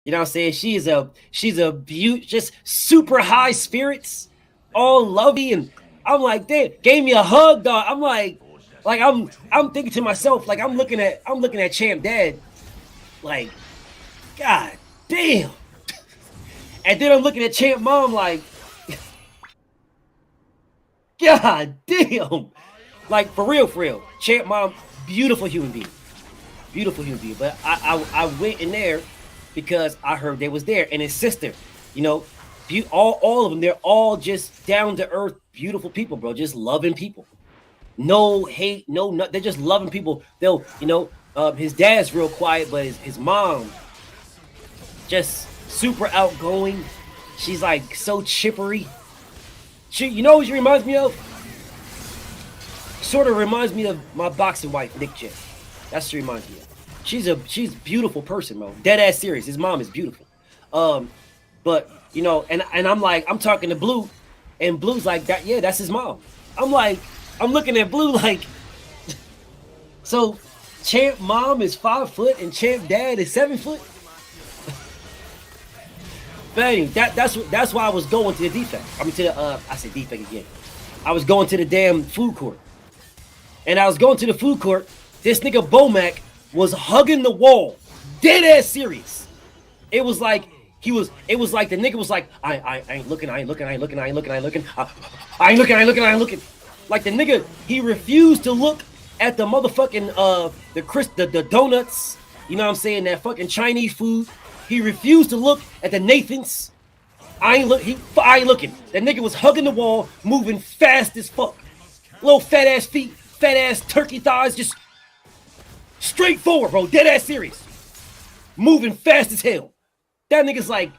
You know what I'm saying? She's a beaut, just super high spirits, all lovey, and I'm like, damn, gave me a hug, dog. I'm like I'm thinking to myself, like I'm looking at Champ Dad, like, God damn. And then I'm looking at Champ Mom, like, God damn. Like, for real, for real. Champ Mom, beautiful human being. Beautiful human being. But I went in there because I heard they was there. And his sister, you know, all of them, they're all just down to earth, beautiful people, bro. Just loving people. No hate, no, they're just loving people. They'll, his dad's real quiet, but his mom, just super outgoing. She's like so chippery. You know what she reminds me of? Sort of reminds me of my boxing wife, Nick J. That's what she reminds me of. She's a beautiful person, bro. Dead ass serious. His mom is beautiful. But and I'm like, I'm talking to Blue, and Blue's like that. Yeah, that's his mom. I'm like, I'm looking at Blue like, so Champ mom is 5 foot and Champ dad is 7 foot. But anyway, that's why I was going to the defect. I mean to the I said defect again. I was going to the damn food court. And I was going to the food court. This nigga Bomac was hugging the wall. Dead ass serious. It was like the nigga was like, I ain't looking, I ain't looking, I ain't looking, I ain't looking, I ain't looking. I ain't looking, I ain't looking, I ain't looking. Like the nigga, he refused to look at the motherfucking the donuts, you know what I'm saying, that fucking Chinese food. He refused to look at the Nathans. I ain't looking. That nigga was hugging the wall, moving fast as fuck. Little fat ass feet, fat ass turkey thighs, just straight forward, bro. Dead ass serious. Moving fast as hell. That nigga's like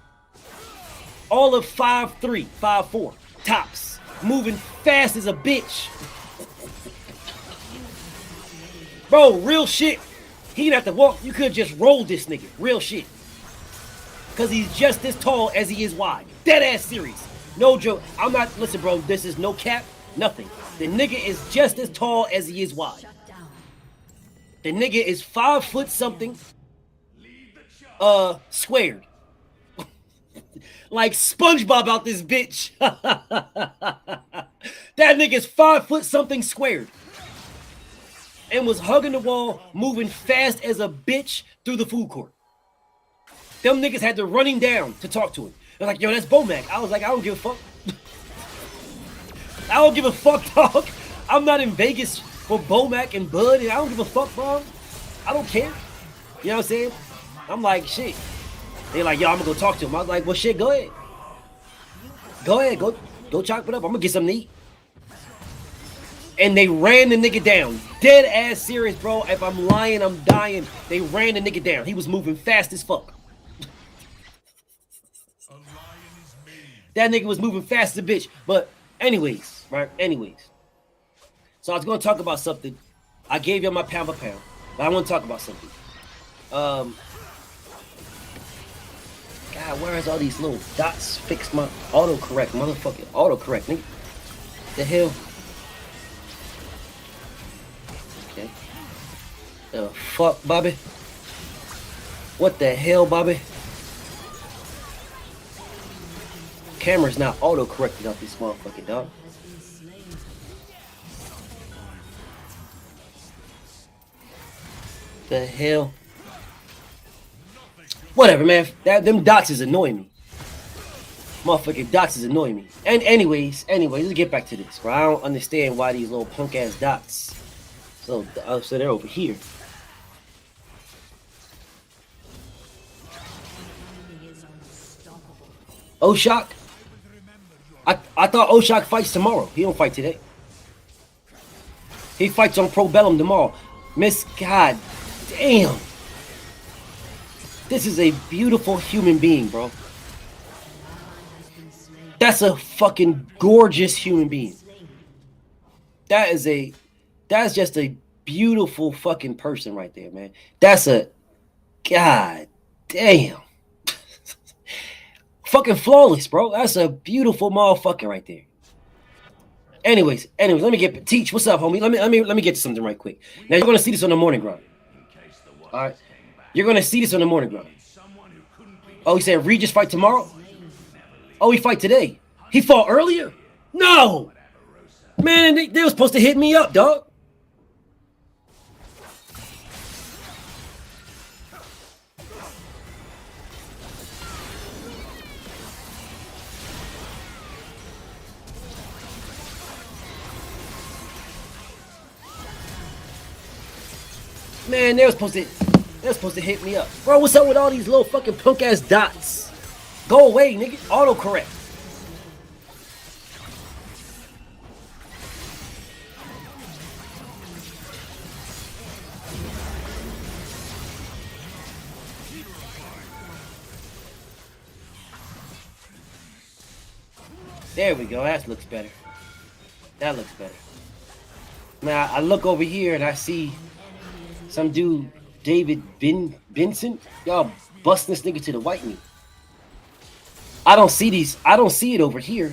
all of 5'3", 5'4", tops. Moving fast as a bitch. Bro, real shit. He didn't have to walk. You could just roll this nigga. Real shit. Because he's just as tall as he is wide. Dead ass serious. No joke. I'm not, listen, bro, this is no cap, nothing. The nigga is just as tall as he is wide. The nigga is 5 foot something, squared. Like SpongeBob out this bitch. That nigga's 5 foot something squared. And was hugging the wall, moving fast as a bitch through the food court. Them niggas had to run him down to talk to him. They're like, yo, that's Bomac. I was like, I don't give a fuck. I don't give a fuck, dog. I'm not in Vegas for Bomac and Bud, and I don't give a fuck, bro. I don't care. You know what I'm saying? I'm like, shit. They're like, yo, I'm gonna go talk to him. I was like, well, shit, go ahead. Go ahead, go chop it up. I'm gonna get something to eat. And they ran the nigga down. Dead ass serious, bro. If I'm lying, I'm dying. They ran the nigga down. He was moving fast as fuck. That nigga was moving fast as a bitch. But anyways, right? Anyways. So I was going to talk about something. I gave you my pound for pound. But I want to talk about something. God, where is all these little dots? Fix my autocorrect. Motherfucking autocorrect, nigga. The hell? Okay. The fuck, Bobby? What the hell, Bobby? Camera's not auto-correcting out this motherfucking dog. The hell? Whatever, man. Them dots is annoying me. Motherfucking dots is annoying me. And anyways, let's get back to this, bro. I don't understand why these little punk ass dots. So they're over here. Oshak? I thought Oshak fights tomorrow. He don't fight today. He fights on Pro Bellum tomorrow. Miss, God damn. This is a beautiful human being, bro. That's a fucking gorgeous human being. That's just a beautiful fucking person right there, man. That's a, God damn. Fucking flawless, bro. That's a beautiful motherfucker right there. Anyways, let me get Teach. What's up, homie? Let me get to something right quick. Now you're gonna see this on the morning grind. All right, you're gonna see this on the morning grind. Oh, he said Regis fight tomorrow? Oh, he fight today. He fought earlier? No! Man, they were supposed to hit me up, dog. Man, they were supposed to hit me up. Bro, what's up with all these little fucking punk ass dots? Go away, nigga. Autocorrect. There we go. That looks better. That looks better. Now I look over here and I see some dude, David Benson. Y'all busting this nigga to the white meat. I don't see these. I don't see it over here.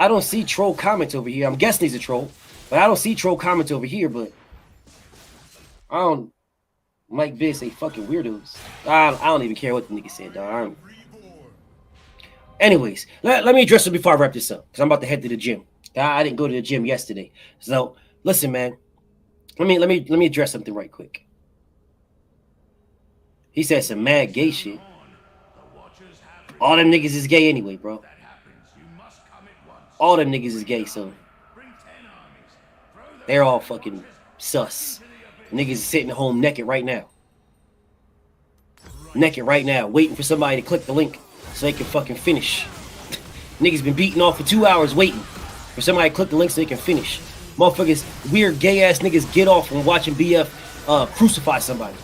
I don't see troll comments over here. I'm guessing he's a troll, but I don't see troll comments over here. But I don't. Mike Viz say fucking weirdos. I don't even care what the nigga said, dog. Anyways, let me address it before I wrap this up, because I'm about to head to the gym. I didn't go to the gym yesterday. So listen, man. Let me address something right quick. He said some mad gay shit. All them niggas is gay anyway, bro. All them niggas is gay, so they're all fucking sus. Niggas is sitting at home naked right now. Naked right now, waiting for somebody to click the link so they can fucking finish. Niggas been beating off for 2 hours waiting for somebody to click the link so they can finish. Motherfuckers, weird gay ass niggas get off from watching BF crucify somebody.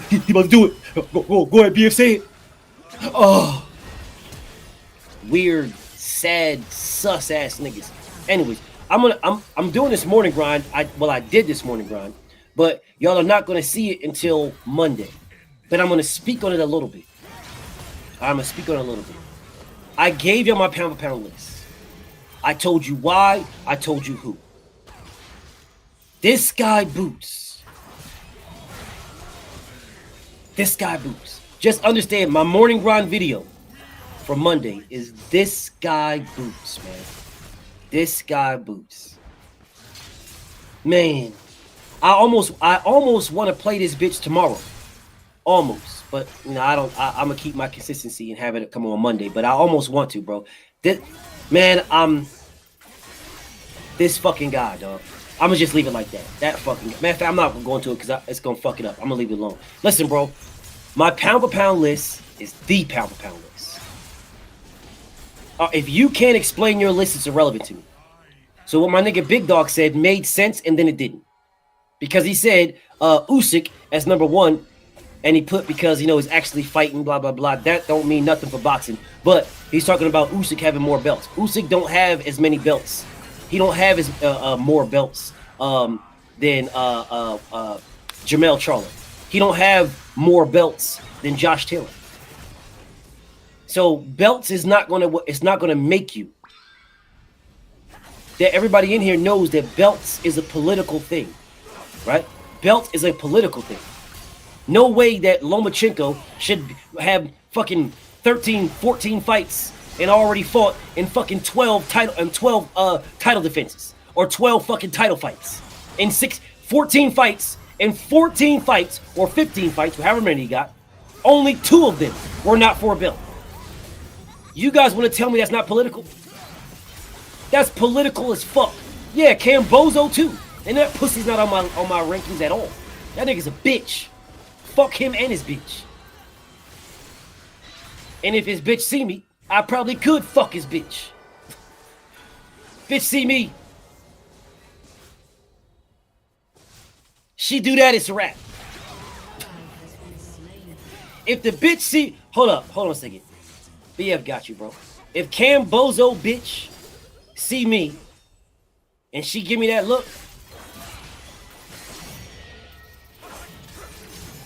He about to do it. Go ahead, BF, say it. Oh, weird, sad, sus ass niggas. Anyways, I'm doing this morning grind. I did this morning grind, but y'all are not gonna see it until Monday. But I'm gonna speak on it a little bit. I gave y'all my pound for pound list. I told you why. I told you who. This guy Boots. Just understand, my morning grind video for Monday is this guy Boots, man. This guy Boots. Man, I almost want to play this bitch tomorrow. Almost. But you know, I'm gonna keep my consistency and have it come on Monday. But I almost want to, bro. This fucking guy, dog. I'm gonna just leave it like that. That fucking matter of fact, I'm not gonna go into it because it's gonna fuck it up. I'm gonna leave it alone. Listen, bro. My pound for pound list is the pound for pound list. If you can't explain your list, it's irrelevant to me. So what my nigga Big Dog said made sense, and then it didn't, because he said Usyk as number one. And he put because, you know, he's actually fighting, blah, blah, blah. That don't mean nothing for boxing. But he's talking about Usyk having more belts. Usyk don't have as many belts. He don't have as more belts than Jermell Charlo. He don't have more belts than Josh Taylor. So belts is not gonna make you. That everybody in here knows that belts is a political thing, right? Belt is a political thing. No way that Lomachenko should have fucking 13, 14 fights and already fought in fucking 12 title defenses, or 12 fucking title fights, in 14 fights or 15 fights, however many he got. Only 2 of them were not for a belt. You guys want to tell me that's not political? That's political as fuck. Yeah, Cambozo too, and that pussy's not on my rankings at all. That nigga's a bitch. Fuck him and his bitch. And if his bitch see me, I probably could fuck his bitch. Bitch see me. She do that, it's a wrap. If the bitch see... Hold on a second. BF got you, bro. If Cambozo bitch see me and she give me that look,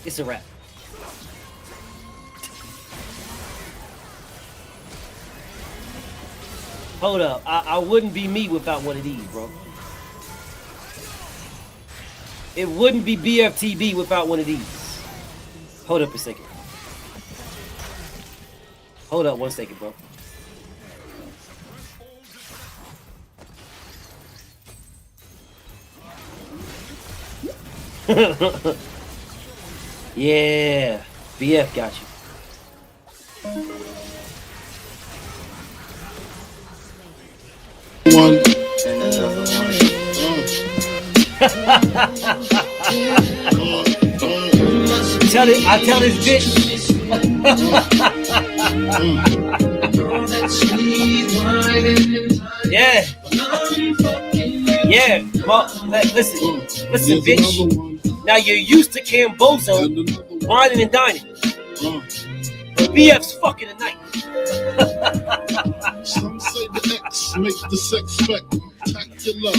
it's a wrap. Hold up. I wouldn't be me without one of these, bro. It wouldn't be BFTB without one of these. Hold up a second. Hold up 1 second, bro. Yeah, BF got you. One. I tell this bitch. Yeah. Yeah. Well, listen, bitch. Now you're used to Cambozo whining and dining. BF's fucking tonight. Some say the X makes the sex spectacular.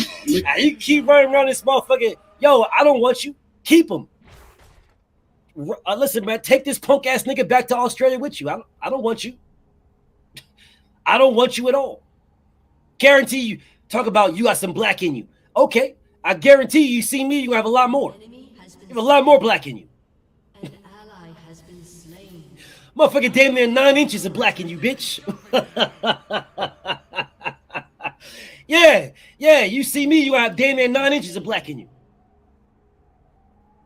Now you keep running around this motherfucker. Yo, I don't want you. Keep him. Listen, man, take this punk ass nigga back to Australia with you. I don't want you. I don't want you at all. Guarantee you. Talk about you got some black in you. Okay, I guarantee you see me, you have a lot more. You have a lot more black in you. An ally has been slain. Motherfucker damn near 9 inches of black in you, bitch. Yeah, you see me, you have damn near 9 inches of black in you.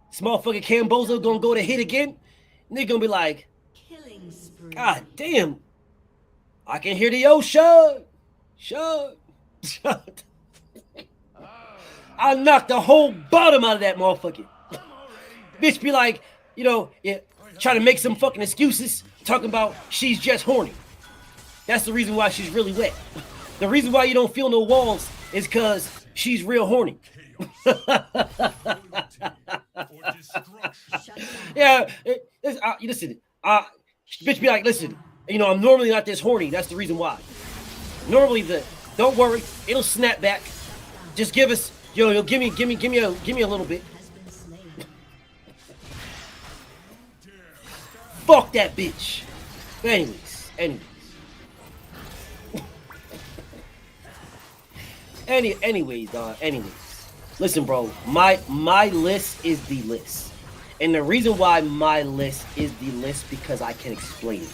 This motherfucker Cambozo gonna go to hit again. Nigga gonna be like, Killing spree. God damn. I can hear the yo shut. I knocked the whole bottom out of that motherfucker. Bitch be like, try to make some fucking excuses, talking about she's just horny. That's the reason why she's really wet. The reason why you don't feel no walls is because she's real horny. Yeah, listen, bitch be like, listen, I'm normally not this horny. That's the reason why. Normally, don't worry, it'll snap back. Just give us, give me a little bit. Fuck that bitch. Anyways. Anyways. Listen, bro, my list is the list. And the reason why my list is the list because I can explain it.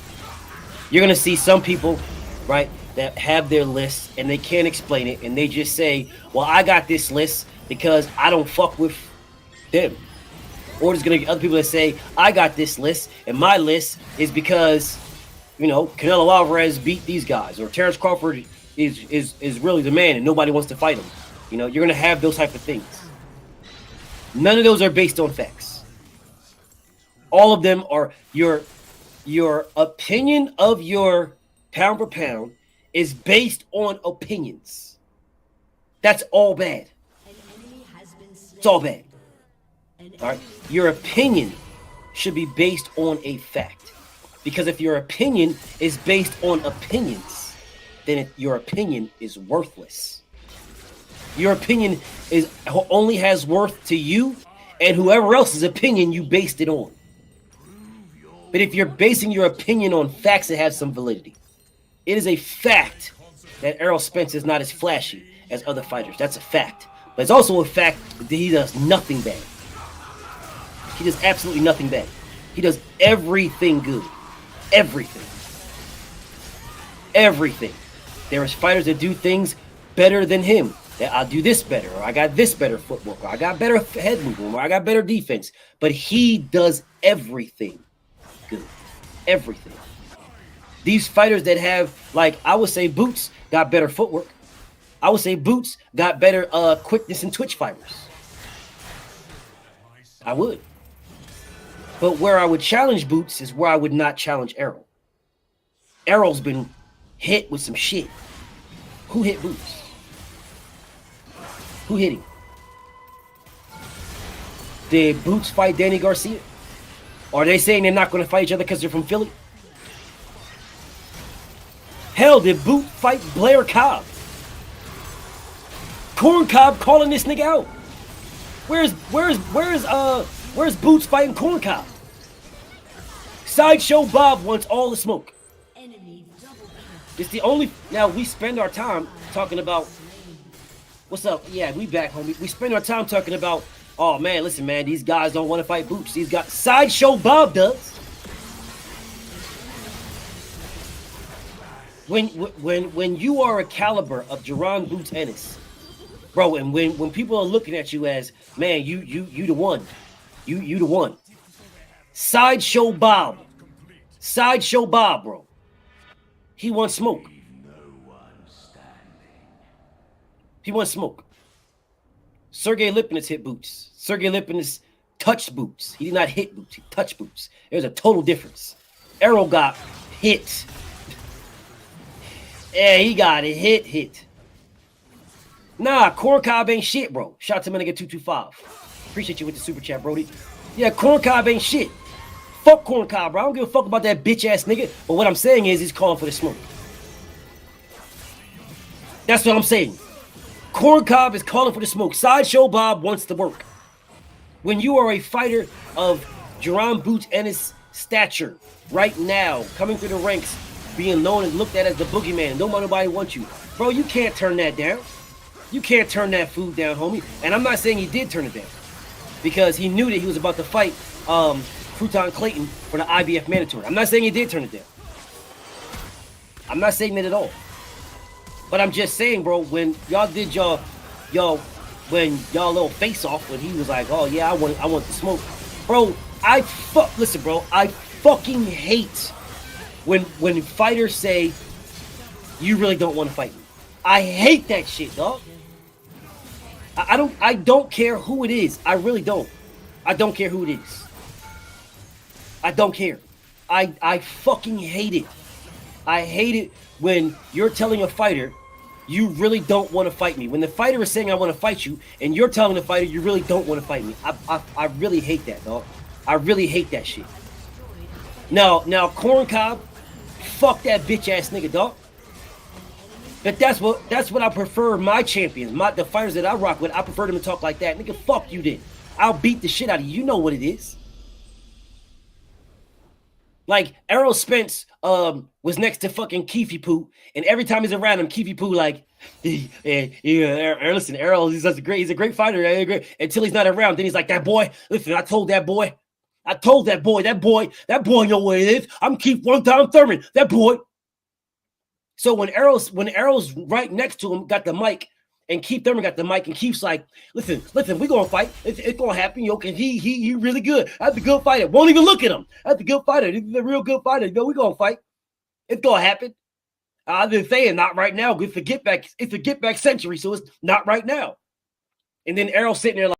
You're gonna see some people, right, that have their lists and they can't explain it and they just say, well, I got this list because I don't fuck with them. Or there's gonna be other people that say, I got this list and my list is because, Canelo Alvarez beat these guys, or Terrence Crawford is really the man and nobody wants to fight him. You're gonna have those type of things. None of those are based on facts. All of them are your opinion of your pound for pound is based on opinions. That's all bad. It's all bad. All right. Your opinion should be based on a fact. Because if your opinion is based on opinions, then your opinion is worthless. Your opinion only has worth to you and whoever else's opinion you based it on. But if you're basing your opinion on facts that have some validity, it is a fact that Errol Spence is not as flashy as other fighters. That's a fact. But it's also a fact that he does nothing bad. He does absolutely nothing bad. He does everything good. Everything. There is fighters that do things better than him. That I'll do this better, or I got this better footwork, or I got better head movement, or I got better defense. But he does everything good. Everything. These fighters that have, I would say Boots got better footwork. I would say Boots got better quickness and twitch fibers. I would. But where I would challenge Boots is where I would not challenge Errol. Errol's been hit with some shit. Who hit Boots? Who hit him? Did Boots fight Danny Garcia? Are they saying they're not going to fight each other because they're from Philly? Hell, did Boot fight Blair Cobb? Corn Cobb calling this nigga out. Where's Boots fighting Corn Cobb? Sideshow Bob wants all the smoke. It's the only. Now we spend our time talking about. What's up? Yeah, we back, homie. We spend our time talking about. Oh man, listen, man. These guys don't want to fight Boots. These guys. Sideshow Bob does. when you are a caliber of Jerron Boots Ennis, bro, and when people are looking at you as, man, you the one, you the one. Sideshow Bob, bro. He wants smoke. He wants smoke. Sergey Lipinets hit boots. Sergey Lipinets touched boots. He did not hit boots. He touched boots. There's a total difference. Errol got hit. Yeah, he got it. Hit. Nah, Corn Cob ain't shit, bro. Shout out to Meniga 225. Appreciate you with the super chat, Brody. Yeah, Corn Cob ain't shit. Fuck Corn Cob, bro. I don't give a fuck about that bitch ass nigga. But what I'm saying is he's calling for the smoke. That's what I'm saying. Corn Cob is calling for the smoke. Sideshow Bob wants to work. When you are a fighter of Jerron Boots Ennis stature right now, coming through the ranks, being known and looked at as the boogeyman, nobody wants you. Bro, you can't turn that down. You can't turn that food down, homie. And I'm not saying he did turn it down, because he knew that he was about to fight Cruton Clayton for the IBF mandatory. I'm not saying he did turn it down. I'm not saying that at all. But I'm just saying, bro, when y'all did y'all little face off, when he was like, oh yeah, I want the smoke. Bro, I fucking hate when fighters say you really don't want to fight me. I hate that shit, dog. I don't care who it is. I really don't. I don't care who it is. I don't care. I fucking hate it. I hate it when you're telling a fighter you really don't want to fight me. When the fighter is saying I want to fight you, and you're telling the fighter you really don't want to fight me. I really hate that, dog. I really hate that shit. Now Corn Cob, fuck that bitch ass nigga, dog. But that's what I prefer my champions, the fighters that I rock with. I prefer them to talk like that. Nigga, fuck you then. I'll beat the shit out of you. You know what it is. Like Errol Spence was next to fucking Keefy Poo, and every time he's around him, Keefy Poo like, listen, Errol, he's a great fighter, until he's not around. Then he's like, that boy, listen, I told that boy know what it is. I'm Keith one-time Thurman, that boy. So when Errol's right next to him, got the mic, and Keith Thurman got the mic, and Keith's like, listen, we gonna fight. It's gonna happen, yo, cause he really good. That's a good fighter. Won't even look at him. That's a good fighter. He's a real good fighter. Yo, we gonna fight. It's gonna happen. I've been saying not right now. It's a get back century, so it's not right now. And then Errol sitting there like,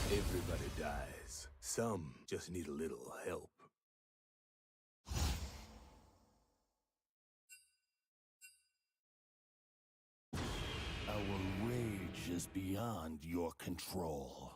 Everybody dies. Some just need a little help. Our rage is beyond your control.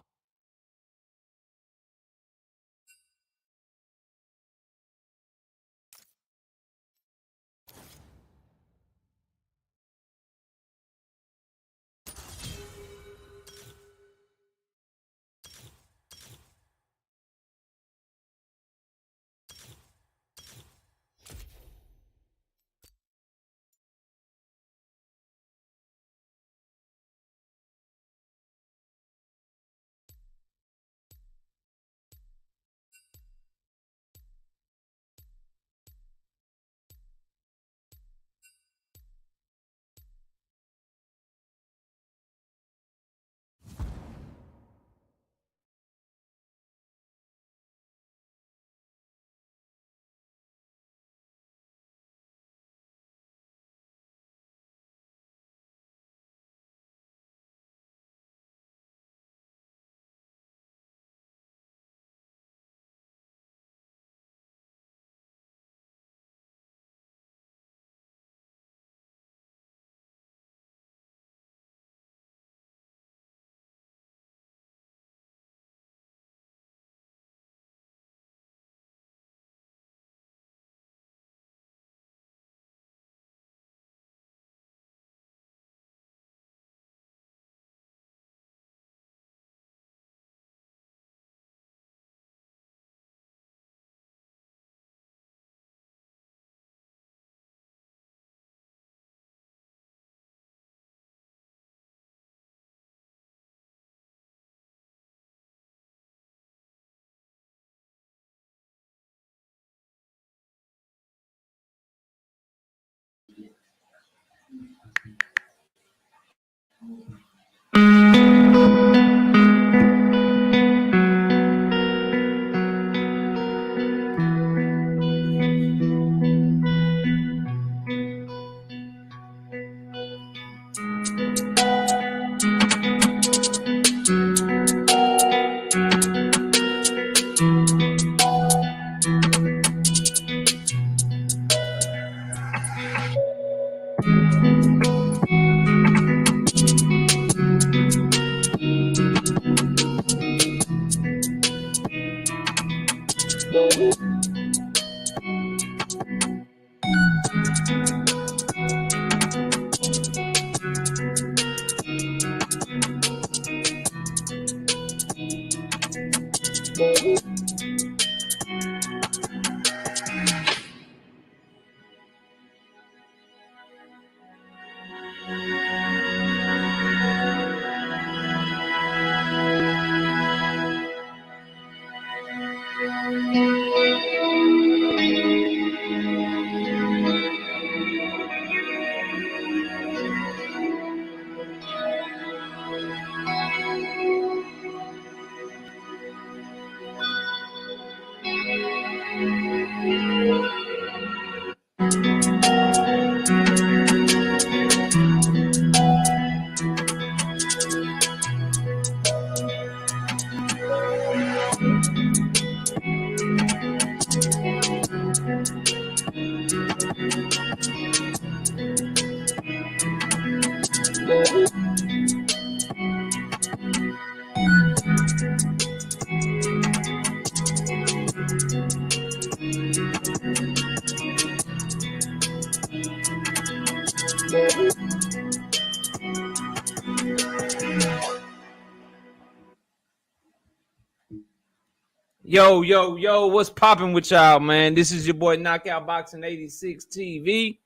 Yo, yo, yo, what's popping with y'all, man? This is your boy Knockout Boxing 86 TV,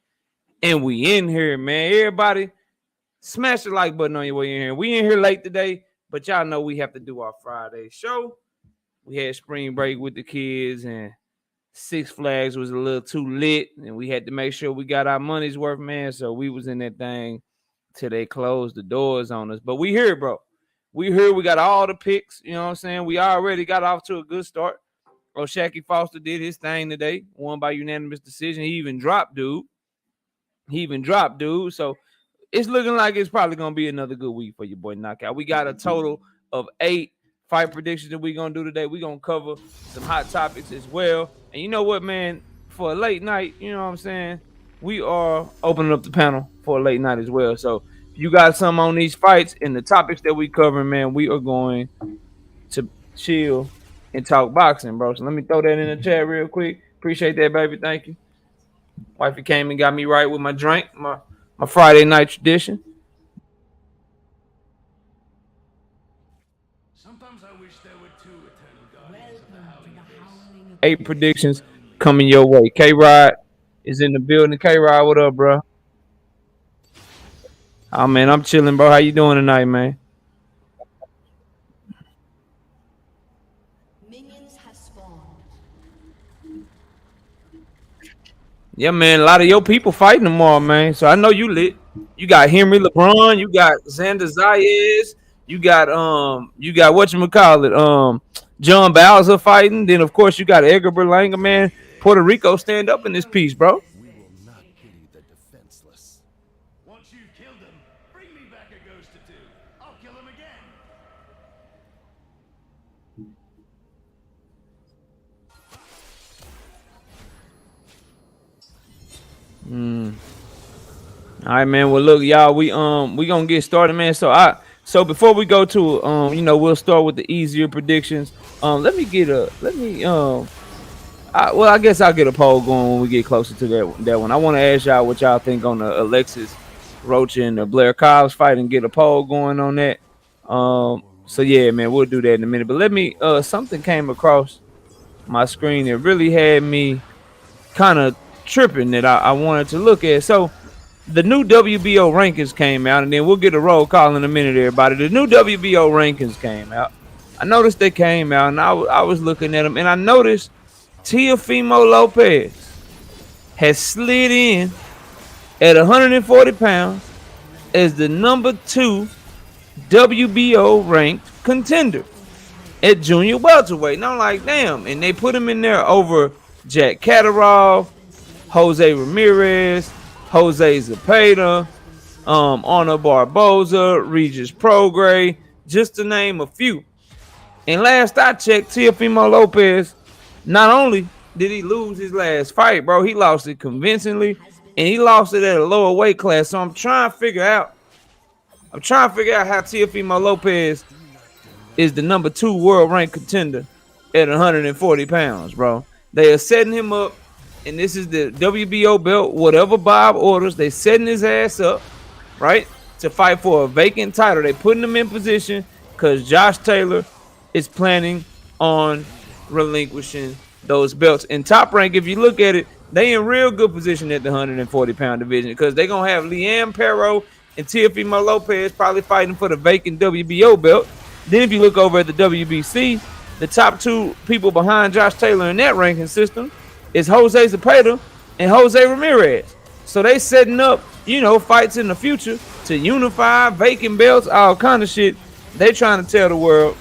and we in here, man. Everybody, smash the like button on your way in here. We in here late today, but y'all know we have to do our Friday show. We had spring break with the kids, and Six Flags was a little too lit, and we had to make sure we got our money's worth, man. So we was in that thing till they closed the doors on us. But we here, bro. We here. We got all the picks. You know what I'm saying? We already got off to a good start. O'Shaquie Foster did his thing today, won by unanimous decision. He even dropped dude. So it's looking like it's probably going to be another good week for your boy Knockout. We got a total of 8 fight predictions that we're gonna do today. We're gonna cover some hot topics as well. And you know what, man? For a late night, you know what I'm saying? We are opening up the panel for a late night as well. So if you got some on these fights and the topics that we covering, man, we are going to chill and talk boxing, bro. So let me throw that in the chat real quick. Appreciate that, baby. Thank you. Wifey came and got me right with my drink, my Friday night tradition. Sometimes I wish there were two eternal guardians of the Howling Abyss. 8 predictions coming your way. K-Rod is in the building. K-Rod, what up, bro? Oh, man, I'm chilling, bro. How you doing tonight, man? Minions have spawned. Yeah, man, a lot of your people fighting tomorrow, man. So I know you lit. You got Henry LeBron, you got Xander Zayas, you got whatchamacallit, John Bowser fighting. Then of course you got Edgar Berlanga, man. Puerto Rico stand up in this piece, bro. We will not pity the defenseless. Once you've killed them, bring me back a ghost or two. I'll kill him again. All right, man. Well, look, y'all, we gonna get started, man. So before we go to we'll start with the easier predictions. I guess I'll get a poll going when we get closer to that one. I want to ask y'all what y'all think on the Alexis Roach and the Blair Cobbs fight and get a poll going on that. So yeah, man, we'll do that in a minute. But let me something came across my screen that really had me kind of tripping that I wanted to look at. So the new WBO rankings came out, and then we'll get a roll call in a minute, everybody. The new WBO rankings came out. I noticed they came out, and I was looking at them, and I noticed Teofimo Lopez has slid in at 140 pounds as the number 2 WBO ranked contender at junior welterweight. And I'm like, damn. And they put him in there over Jack Catterall, Jose Ramirez, Jose Zepeda, Arnold Barboza, Regis Prograis, just to name a few. And last I checked, Teofimo Lopez, not only did he lose his last fight, bro, he lost it convincingly, and he lost it at a lower weight class. So I'm trying to figure out how Teofimo Lopez is the number 2 world ranked contender at 140 pounds, bro. They are setting him up. And this is the WBO belt, whatever Bob orders. They setting his ass up, right, to fight for a vacant title. They putting him in position because Josh Taylor is planning on relinquishing those belts. And Top Rank, if you look at it, they in real good position at the 140-pound division because they're going to have Liam Perro and Teofimo Lopez probably fighting for the vacant WBO belt. Then if you look over at the WBC, the top 2 people behind Josh Taylor in that ranking system is Jose Zepeda and Jose Ramirez. So they setting up, fights in the future to unify vacant belts, all kind of shit. They trying to tell the world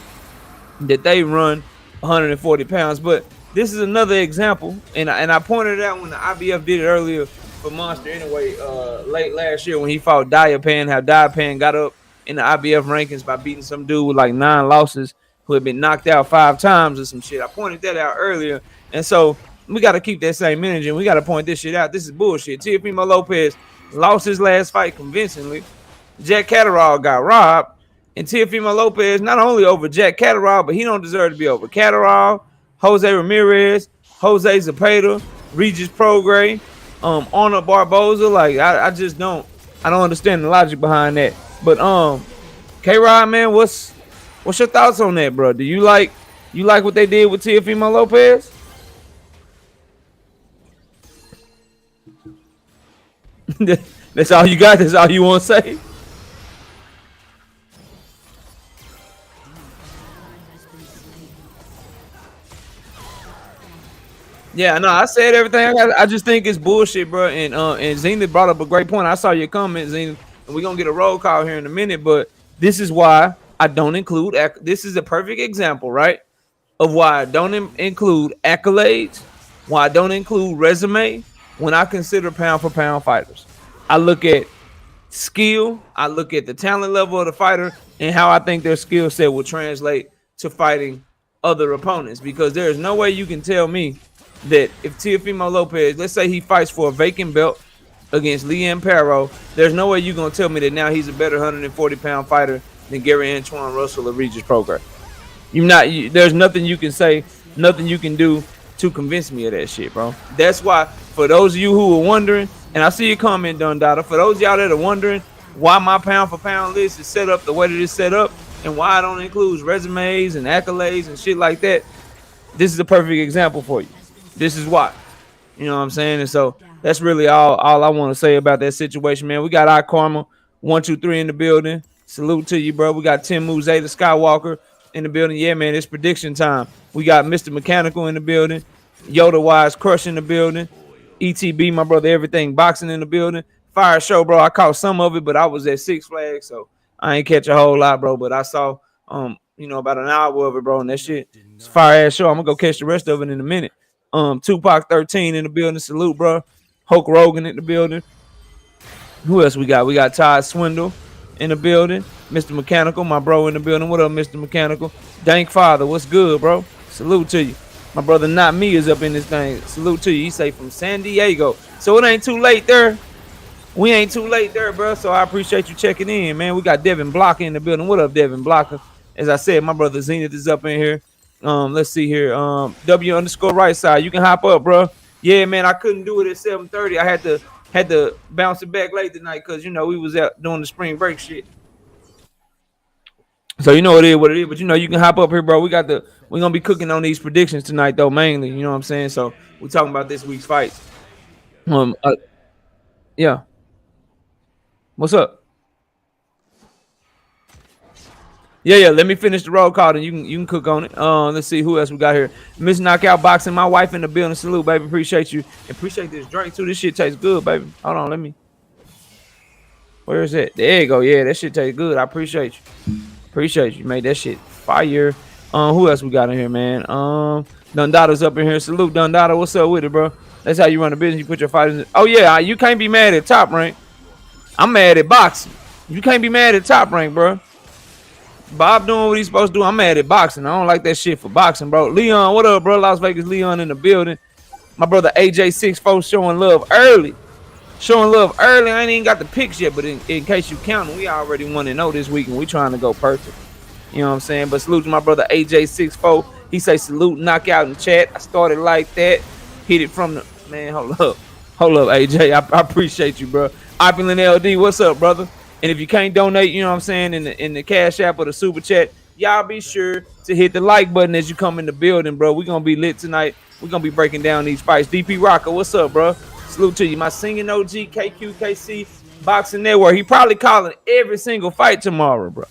that they run 140 pounds. But this is another example, and I pointed it out when the IBF did it earlier for Monster anyway, late last year when he fought Diapan, how Diapan got up in the IBF rankings by beating some dude with like 9 losses who had been knocked out 5 times or some shit. I pointed that out earlier. And so we got to keep that same energy, and we got to point this shit out. This is bullshit. Teofimo Lopez lost his last fight convincingly. Jack Catterall got robbed, and Teofimo Lopez not only over Jack Catterall, but he don't deserve to be over Catterall, Jose Ramirez, Jose Zepeda, Regis Prograis, Arnold Barboza. Like I don't understand the logic behind that. But K-Rod, man, what's your thoughts on that, bro? Do you like what they did with Teofimo Lopez? That's all you got? That's all you want to say? Yeah, no, I said everything I got. I just think it's bullshit, bro. And Zenith brought up a great point. I saw your comment, Zenith, and we're going to get a roll call here in a minute, but this is why I don't include – this is a perfect example, right, of why I don't include accolades, why I don't include resume, when I consider pound-for-pound fighters. I look at skill, I look at the talent level of the fighter, and how I think their skill set will translate to fighting other opponents, because there is no way you can tell me that if Teofimo Lopez, let's say he fights for a vacant belt against Liam Perro, there's no way you're going to tell me that now he's a better 140-pound fighter than Gary Antoine Russell or Regis Prograis. There's nothing you can say, nothing you can do to convince me of that shit, bro. That's why, for those of you who are wondering, and I see your comment, Dundada, for those of y'all that are wondering why my pound-for-pound list is set up the way that it's set up and why I don't include resumes and accolades and shit like that, this is a perfect example for you. This is why. You know what I'm saying? And so that's really all I want to say about that situation, man. We got our Karma 123 in the building. Salute to you, bro. We got Timu Zeta Skywalker in the building. Yeah, man, it's prediction time. We got Mr. Mechanical in the building. Yoda Wise Crush in the building. ETB, my brother, Everything Boxing in the building. Fire show, bro. I caught some of it, but I was at Six Flags, so I ain't catch a whole lot, bro. But I saw, about an hour of it, bro, and that shit. It's a fire ass show. I'm gonna go catch the rest of it in a minute. Tupac 13 in the building. Salute, bro. Hulk Rogan in the building. Who else we got? We got Todd Swindle in the building. Mr. Mechanical, my bro, in the building. What up, Mr. Mechanical? Dank Father, what's good, bro? Salute to you. My brother Not Me is up in this thing. Salute to you. He say from San Diego. So it ain't too late there. We ain't too late there, bro. So I appreciate you checking in, man. We got Devin Blocker in the building. What up, Devin Blocker? As I said, my brother Zenith is up in here. Let's see here. W_right side. You can hop up, bro. Yeah, man. I couldn't do it at 7:30. I had to bounce it back late tonight because we was out doing the spring break shit. So it is what it is. But you can hop up here, bro. We're gonna be cooking on these predictions tonight, though, mainly. You know what I'm saying? So we're talking about this week's fights. Yeah. What's up? Yeah. Let me finish the roll call, and you can cook on it. Let's see who else we got here. Miss Knockout Boxing, my wife in the building. Salute, baby. Appreciate you. Appreciate this drink too. This shit tastes good, baby. Hold on, let me. Where is it? There you go. Yeah, that shit tastes good. I appreciate you. Appreciate you. Made that shit fire. Who else we got in here, man? Dundada's up in here. Salute, Dundada. What's up with it, bro? That's how you run a business. You put your fighters in. Oh yeah, you can't be mad at Top Rank. I'm mad at boxing. You can't be mad at Top Rank, bro. Bob doing what he's supposed to do. I'm mad at boxing. I don't like that shit for boxing, bro. Leon, what up, bro? Las Vegas Leon in the building. My brother AJ64 showing love early. I ain't even got the picks yet, but in case you counting, we already 1-0 this week, and we trying to go perfect. You know what I'm saying? But salute to my brother AJ64. He say salute, knockout in chat. I started like that. Hit it from the man. Hold up, AJ. I appreciate you, bro. Opulent LD, what's up, brother? And if you can't donate, you know what I'm saying, in the Cash App or the Super Chat, y'all be sure to hit the like button as you come in the building, bro. We're gonna be lit tonight. We're gonna be breaking down these fights. DP Rocker, what's up, bro? Salute to you. My singing OG, KQKC Boxing Network. He probably calling every single fight tomorrow, bro.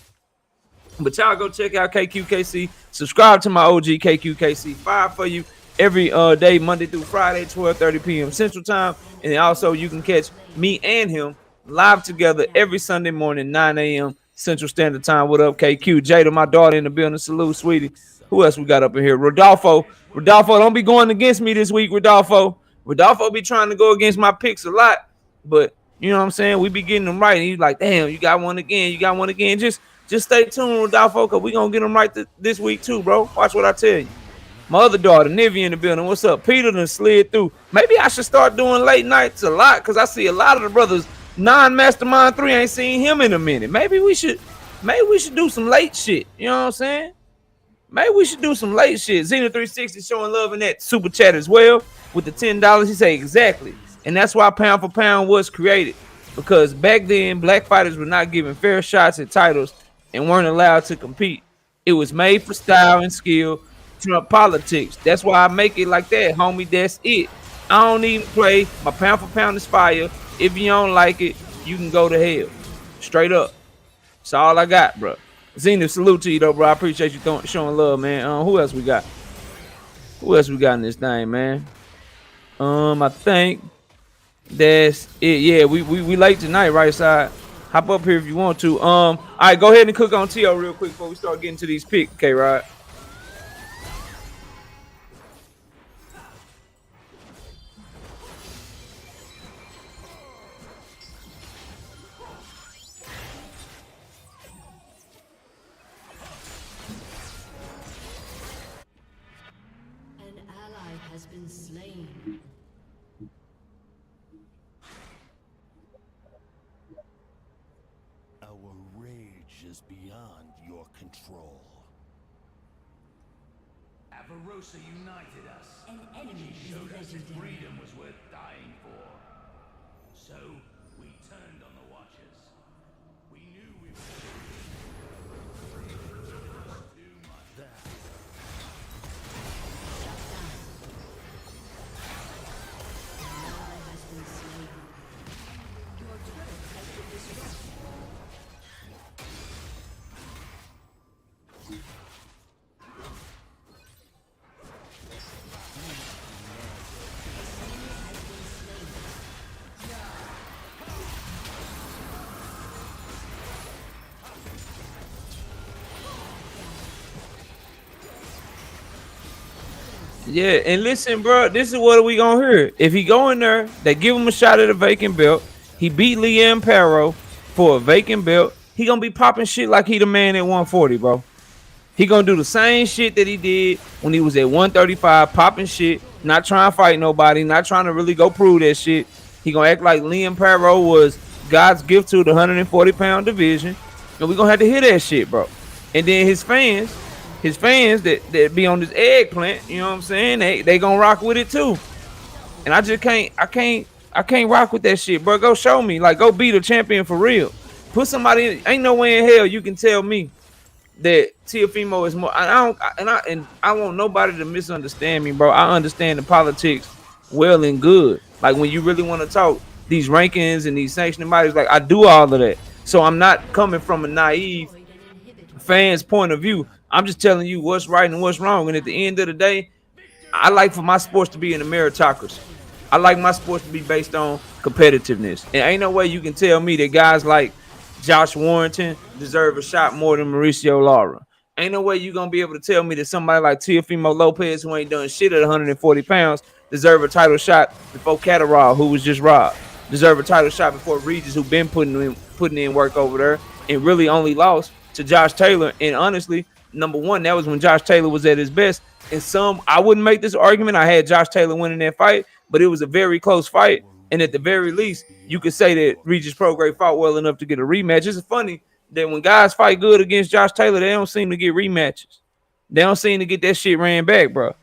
But y'all go check out KQKC. Subscribe to my OG KQKC. 5 for you every day, Monday through Friday, 12:30 p.m. Central Time. And then also you can catch me and him live together every Sunday morning, 9 a.m. Central Standard Time. What up, KQ? Jada, my daughter in the building. Salute, sweetie. Who else we got up in here? Rodolfo, don't be going against me this week, Rodolfo be trying to go against my picks a lot, but you know what I'm saying? We be getting them right. And he's like, damn, you got one again. Just stay tuned, Rodolfo, because we going to get them right this week too, bro. Watch what I tell you. My other daughter, Nivea, in the building. What's up? Peter done slid through. Maybe I should start doing late nights a lot because I see a lot of the brothers. Non-Mastermind 3 ain't seen him in a minute. Maybe we should do some late shit. You know what I'm saying? Maybe we should do some late shit. Xena360 showing love in that super chat as well with the $10. He say exactly. And that's why Pound for Pound was created. Because back then, black fighters were not given fair shots at titles and weren't allowed to compete. It was made for style and skill, Trump politics. That's why I make it like that, homie. That's it. I don't even play. My Pound for Pound is fire. If you don't like it, you can go to hell. Straight up. That's all I got, bro. Zenith, salute to you, though, bro. I appreciate you showing love, man. Who else we got? In this thing, man? I think that's it. Yeah, we late tonight, right side. Hop up here if you want to. All right, go ahead and cook on T.O. real quick before we start getting to these picks, K-Rod. been slain. Our rage is beyond your control. Avarosa united us. An enemy She is showed us that legendary. freedom was worth dying for. So, we turned on the Watchers. We knew we were too much. That An ally has been slain. Your turret has been destroyed. Yeah, and listen, bro, this is what we gonna hear. If he go in there, they give him a shot at a vacant belt. He beat Liam Perro for a vacant belt. He gonna be popping shit like he the man at 140, bro. He gonna do the same shit that he did when he was at 135, popping shit, not trying to fight nobody, not trying to really go prove that shit. He gonna act like Liam Perro was God's gift to the 140-pound division, and we gonna have to hear that shit, bro. And then his fans that be on this eggplant, you know what I'm saying? They gonna rock with it too. And I just can't rock with that shit, bro. Go show me, like, go beat a champion for real. Put somebody in. Ain't no way in hell you can tell me that Teofimo is more. I want nobody to misunderstand me, bro. I understand the politics well and good. Like, when you really want to talk these rankings and these sanctioning bodies, like, I do all of that. So I'm not coming from a naive fan's point of view. I'm just telling you what's right and what's wrong. And at the end of the day, I like for my sports to be in a meritocracy. I like my sports to be based on competitiveness. And ain't no way you can tell me that guys like Josh Warrington deserve a shot more than Mauricio Lara. Ain't no way you gonna be able to tell me that somebody like Teofimo Lopez, who ain't done shit at 140 pounds, deserve a title shot before Catterall, who was just robbed. Deserve a title shot before Regis, who been putting in work over there and really only lost to Josh Taylor. And honestly, number one, that was when Josh Taylor was at his best. And I wouldn't make this argument. I had Josh Taylor winning that fight, but it was a very close fight. And at the very least, you could say that Regis Prograis fought well enough to get a rematch. It's funny that when guys fight good against Josh Taylor, they don't seem to get rematches. They don't seem to get that shit ran back, bro.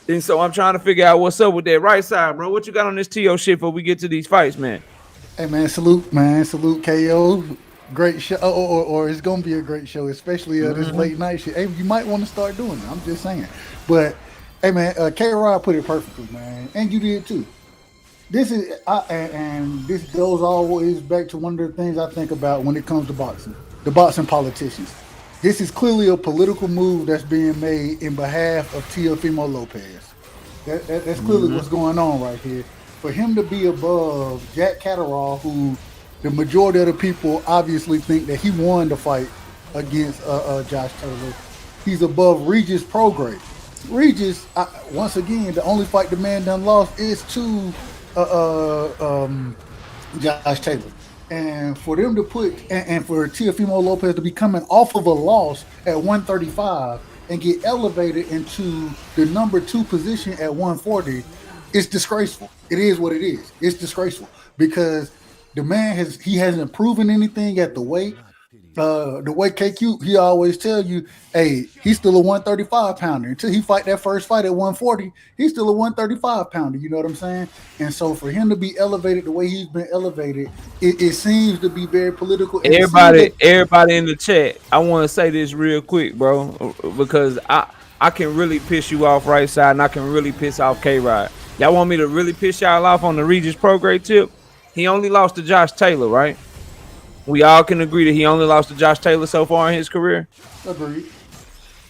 And so I'm trying to figure out what's up with that right side, bro. What you got on this TO shit before we get to these fights, man? Hey, man. Salute KO. Great show, or it's gonna be a great show, especially this late night shit. Hey, you might want to start doing it. I'm just saying. But hey, man, K-Rod put it perfectly, man, and you did too. This is and this goes always back to one of the things I think about when it comes to boxing, the boxing politicians. This is clearly a political move that's being made in behalf of Teofimo Lopez. That's clearly what's going on right here. For him to be above Jack Catterall, who the majority of the people obviously think that he won the fight against Josh Taylor. He's above Regis Prograis. Regis, once again, the only fight the man done lost is to Josh Taylor. And for them to put, and for Teofimo Lopez to be coming off of a loss at 135 and get elevated into the number 2 position at 140, it's disgraceful. It is what it is. It's disgraceful because the man hasn't proven anything at the weight. The way KQ, he always tell you, hey, he's still a 135 pounder. Until he fight that first fight at 140, he's still a 135 pounder. You know what I'm saying? And so for him to be elevated the way he's been elevated, it seems to be very political. Everybody in the chat, I want to say this real quick, bro, because I can really piss you off right side, and I can really piss off K-Rod. Y'all want me to really piss y'all off on the Regis Prograis tip? He only lost to Josh Taylor, right? We all can agree that he only lost to Josh Taylor so far in his career. Agreed.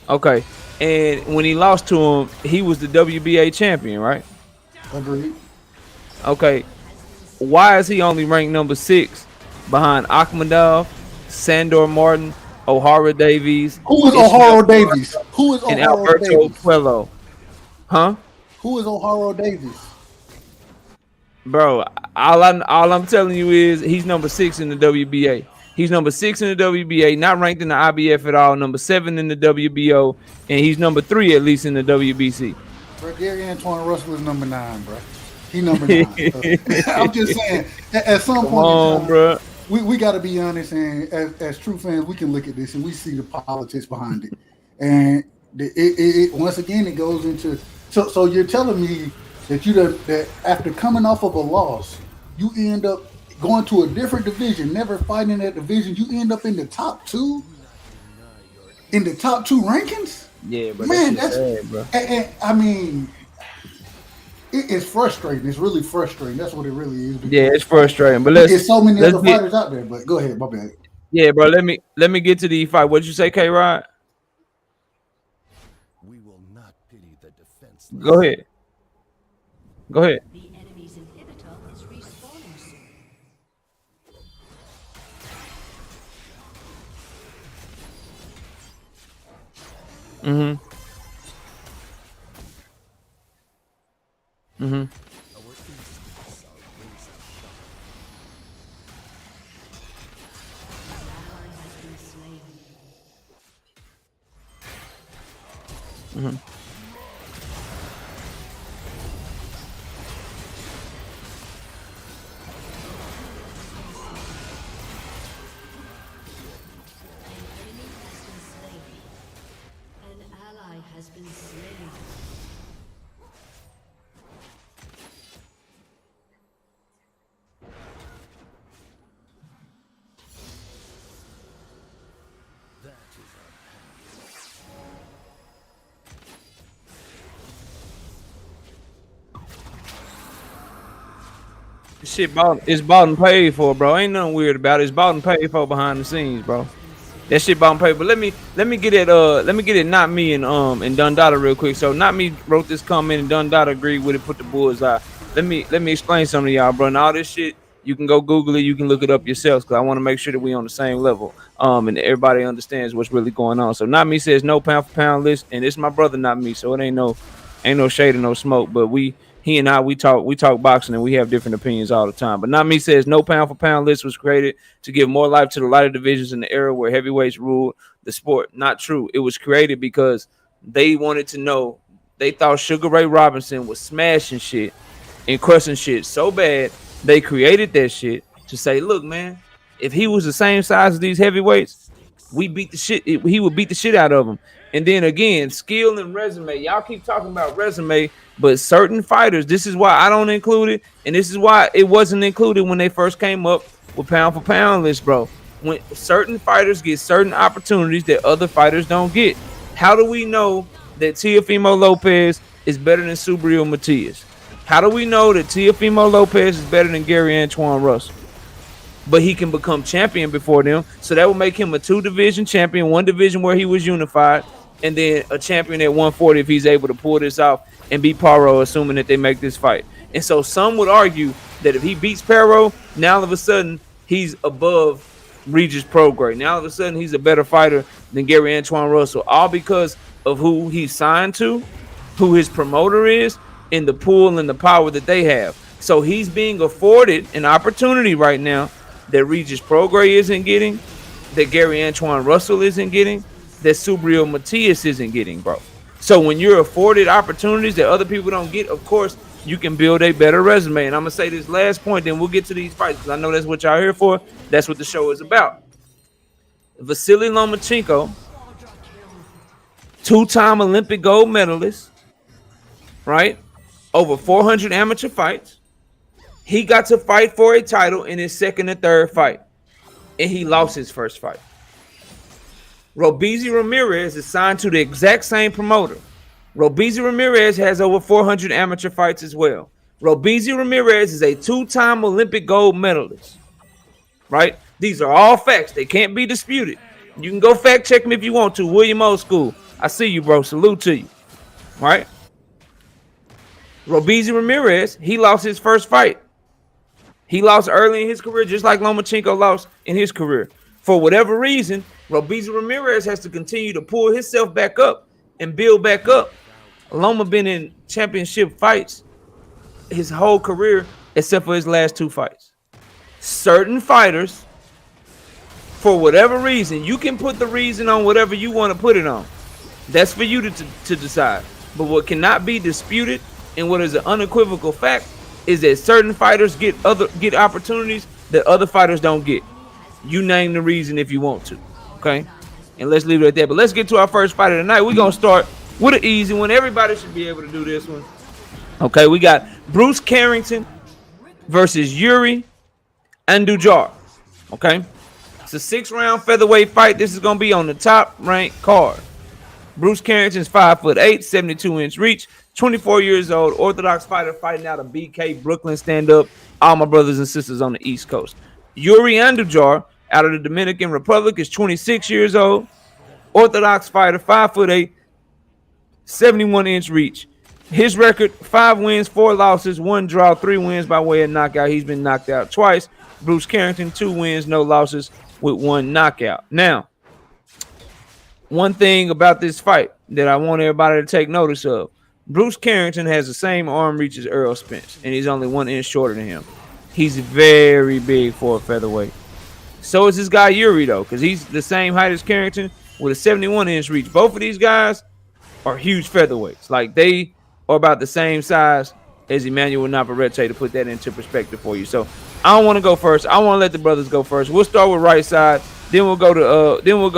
Okay. And when he lost to him, he was the WBA champion, right? Agreed. Okay. Why is he only ranked number 6 behind Akhmadov, Sandor Martin, O'Hara Davies? Who is O'Hara Davies? Who is and O'Hara Alberto Davies? Puello? Huh? Who is O'Hara Davies? Bro, all I'm telling you is he's number 6 in the WBA. He's number 6 in the WBA, not ranked in the IBF at all. Number 7 in the WBO, and he's number 3 at least in the WBC. Bro, Gary Antoine Russell is number 9, bro. He number 9. I'm just saying, at some Come point in on, time, bro. we got to be honest, and as true fans, we can look at this and we see the politics behind it. And it once again, it goes into so you're telling me that that after coming off of a loss, you end up going to a different division, never fighting that division, you end up in the top 2 rankings. Yeah, bro. Man, that's that's sad, bro. and I mean, it's frustrating. It's really frustrating. That's what it really is. Yeah, it's frustrating. But There's so many other get, fighters out there. But go ahead, my bad. yeah, bro. Let me get to the fight. What'd you say, K-Rod? We will not pity the defenseless. Go ahead. Go ahead. The enemy's inhibitor is respawning soon. Mm-hmm. Mm-hmm. Ally has been slain. Mm-hmm. An ally has been slain. Shit it's bought and paid for, bro. Ain't nothing weird about it. It's bought and paid for behind the scenes, bro. That shit bought and paid. But let me get it not me and Dundada real quick. So not me wrote this comment and Dundada agreed with it, put the bullseye. Let me explain something to y'all, bro. And all this shit, you can go Google it, you can look it up yourselves, because I want to make sure that we on the same level. And everybody understands what's really going on. So not me says no pound for pound list, and it's my brother, not me. So it ain't no shade and no smoke. But he and I, we talk boxing and we have different opinions all the time. But not me says no pound for pound list was created to give more life to the lighter divisions in the era where heavyweights ruled the sport. Not true. It was created because they wanted to know. They thought Sugar Ray Robinson was smashing shit and crushing shit so bad, they created that shit to say, look, man, if he was the same size as these heavyweights, he would beat the shit out of them. And then again, skill and resume. Y'all keep talking about resume, but certain fighters, this is why I don't include it, and this is why it wasn't included when they first came up with pound for pound list, bro. When certain fighters get certain opportunities that other fighters don't get. How do we know that Teofimo Lopez is better than Subriel Matias? How do we know that Teofimo Lopez is better than Gary Antoine Russell? But he can become champion before them, so that will make him a 2-division champion, 1 division where he was unified, and then a champion at 140 if he's able to pull this off and beat Paro, assuming that they make this fight. And so some would argue that if he beats Paro, now all of a sudden he's above Regis Prograis. Now all of a sudden he's a better fighter than Gary Antoine Russell, all because of who he's signed to, who his promoter is, and the pull and the power that they have. So he's being afforded an opportunity right now that Regis Prograis isn't getting, that Gary Antoine Russell isn't getting, that Subriel Matias isn't getting, bro. So when you're afforded opportunities that other people don't get, of course, you can build a better resume. And I'm going to say this last point, then we'll get to these fights, because I know that's what y'all here for. That's what the show is about. Vasily Lomachenko, 2-time Olympic gold medalist, right? Over 400 amateur fights. He got to fight for a title in his second and third fight, and he lost his first fight. Robeisy Ramirez is signed to the exact same promoter. Robeisy Ramirez has over 400 amateur fights as well. Robeisy Ramirez is a 2-time Olympic gold medalist, right? These are all facts. They can't be disputed. You can go fact check me if you want to. William Old School. I see you, bro. Salute to you, right? Robeisy Ramirez, he lost his first fight. He lost early in his career, just like Lomachenko lost in his career. For whatever reason, Robeisy Ramirez has to continue to pull himself back up and build back up. Loma been in championship fights his whole career, except for his last 2 fights. Certain fighters, for whatever reason, you can put the reason on whatever you want to put it on. That's for you to decide. But what cannot be disputed and what is an unequivocal fact is that certain fighters get opportunities that other fighters don't get. You name the reason if you want to. Okay. And let's leave it at that. But let's get to our first fight of the night. We're gonna start with an easy one. Everybody should be able to do this one. Okay, we got Bruce Carrington versus Yuri Andujar. Okay, it's a 6-round featherweight fight. This is gonna be on the top ranked card. Bruce Carrington's 5'8", 72-inch reach, 24 years old, Orthodox fighter fighting out of BK, Brooklyn. Stand up, all my brothers and sisters on the East Coast. Yuri Andujar out of the Dominican Republic is 26 years old, Orthodox fighter, 5'8", 71-inch reach. His record: 5 wins, 4 losses, 1 draw, 3 wins by way of knockout. He's been knocked out twice. Bruce Carrington, 2 wins, no losses with 1 knockout. Now, one thing about this fight that I want everybody to take notice of: Bruce Carrington has the same arm reach as Errol Spence, and he's only 1 inch shorter than him. He's very big for a featherweight. So is this guy Yuri, though, because he's the same height as Carrington with a 71-inch reach. Both of these guys are huge featherweights. Like, they are about the same size as Emmanuel Navarrete, to put that into perspective for you. So I don't want to go first. I want to let the brothers go first. We'll start with right side, then we'll go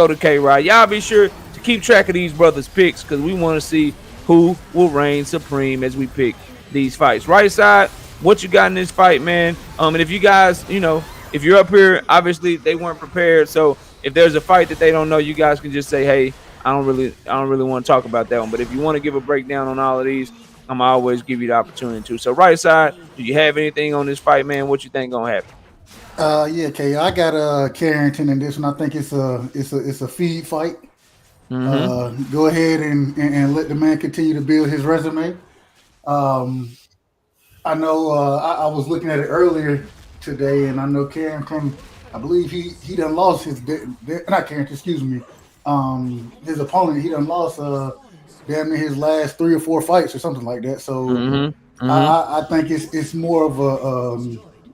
to K-Rod. Y'all be sure to keep track of these brothers' picks, because we want to see who will reign supreme as we pick these fights. Right side, what you got in this fight, man? And if you guys, if you're up here, obviously they weren't prepared. So if there's a fight that they don't know, you guys can just say, hey, I don't really want to talk about that one. But if you want to give a breakdown on all of these, I'm always give you the opportunity to. So right side, do you have anything on this fight, man? What you think gonna happen? Yeah, K. I got Carrington in this one. I think it's a feed fight. Go ahead and let the man continue to build his resume. I know I was looking at it earlier today, and I know Carrington, I believe he done lost his not Carrington, excuse me. His opponent, he done lost damn near his last 3 or 4 fights or something like that. So I think it's more of a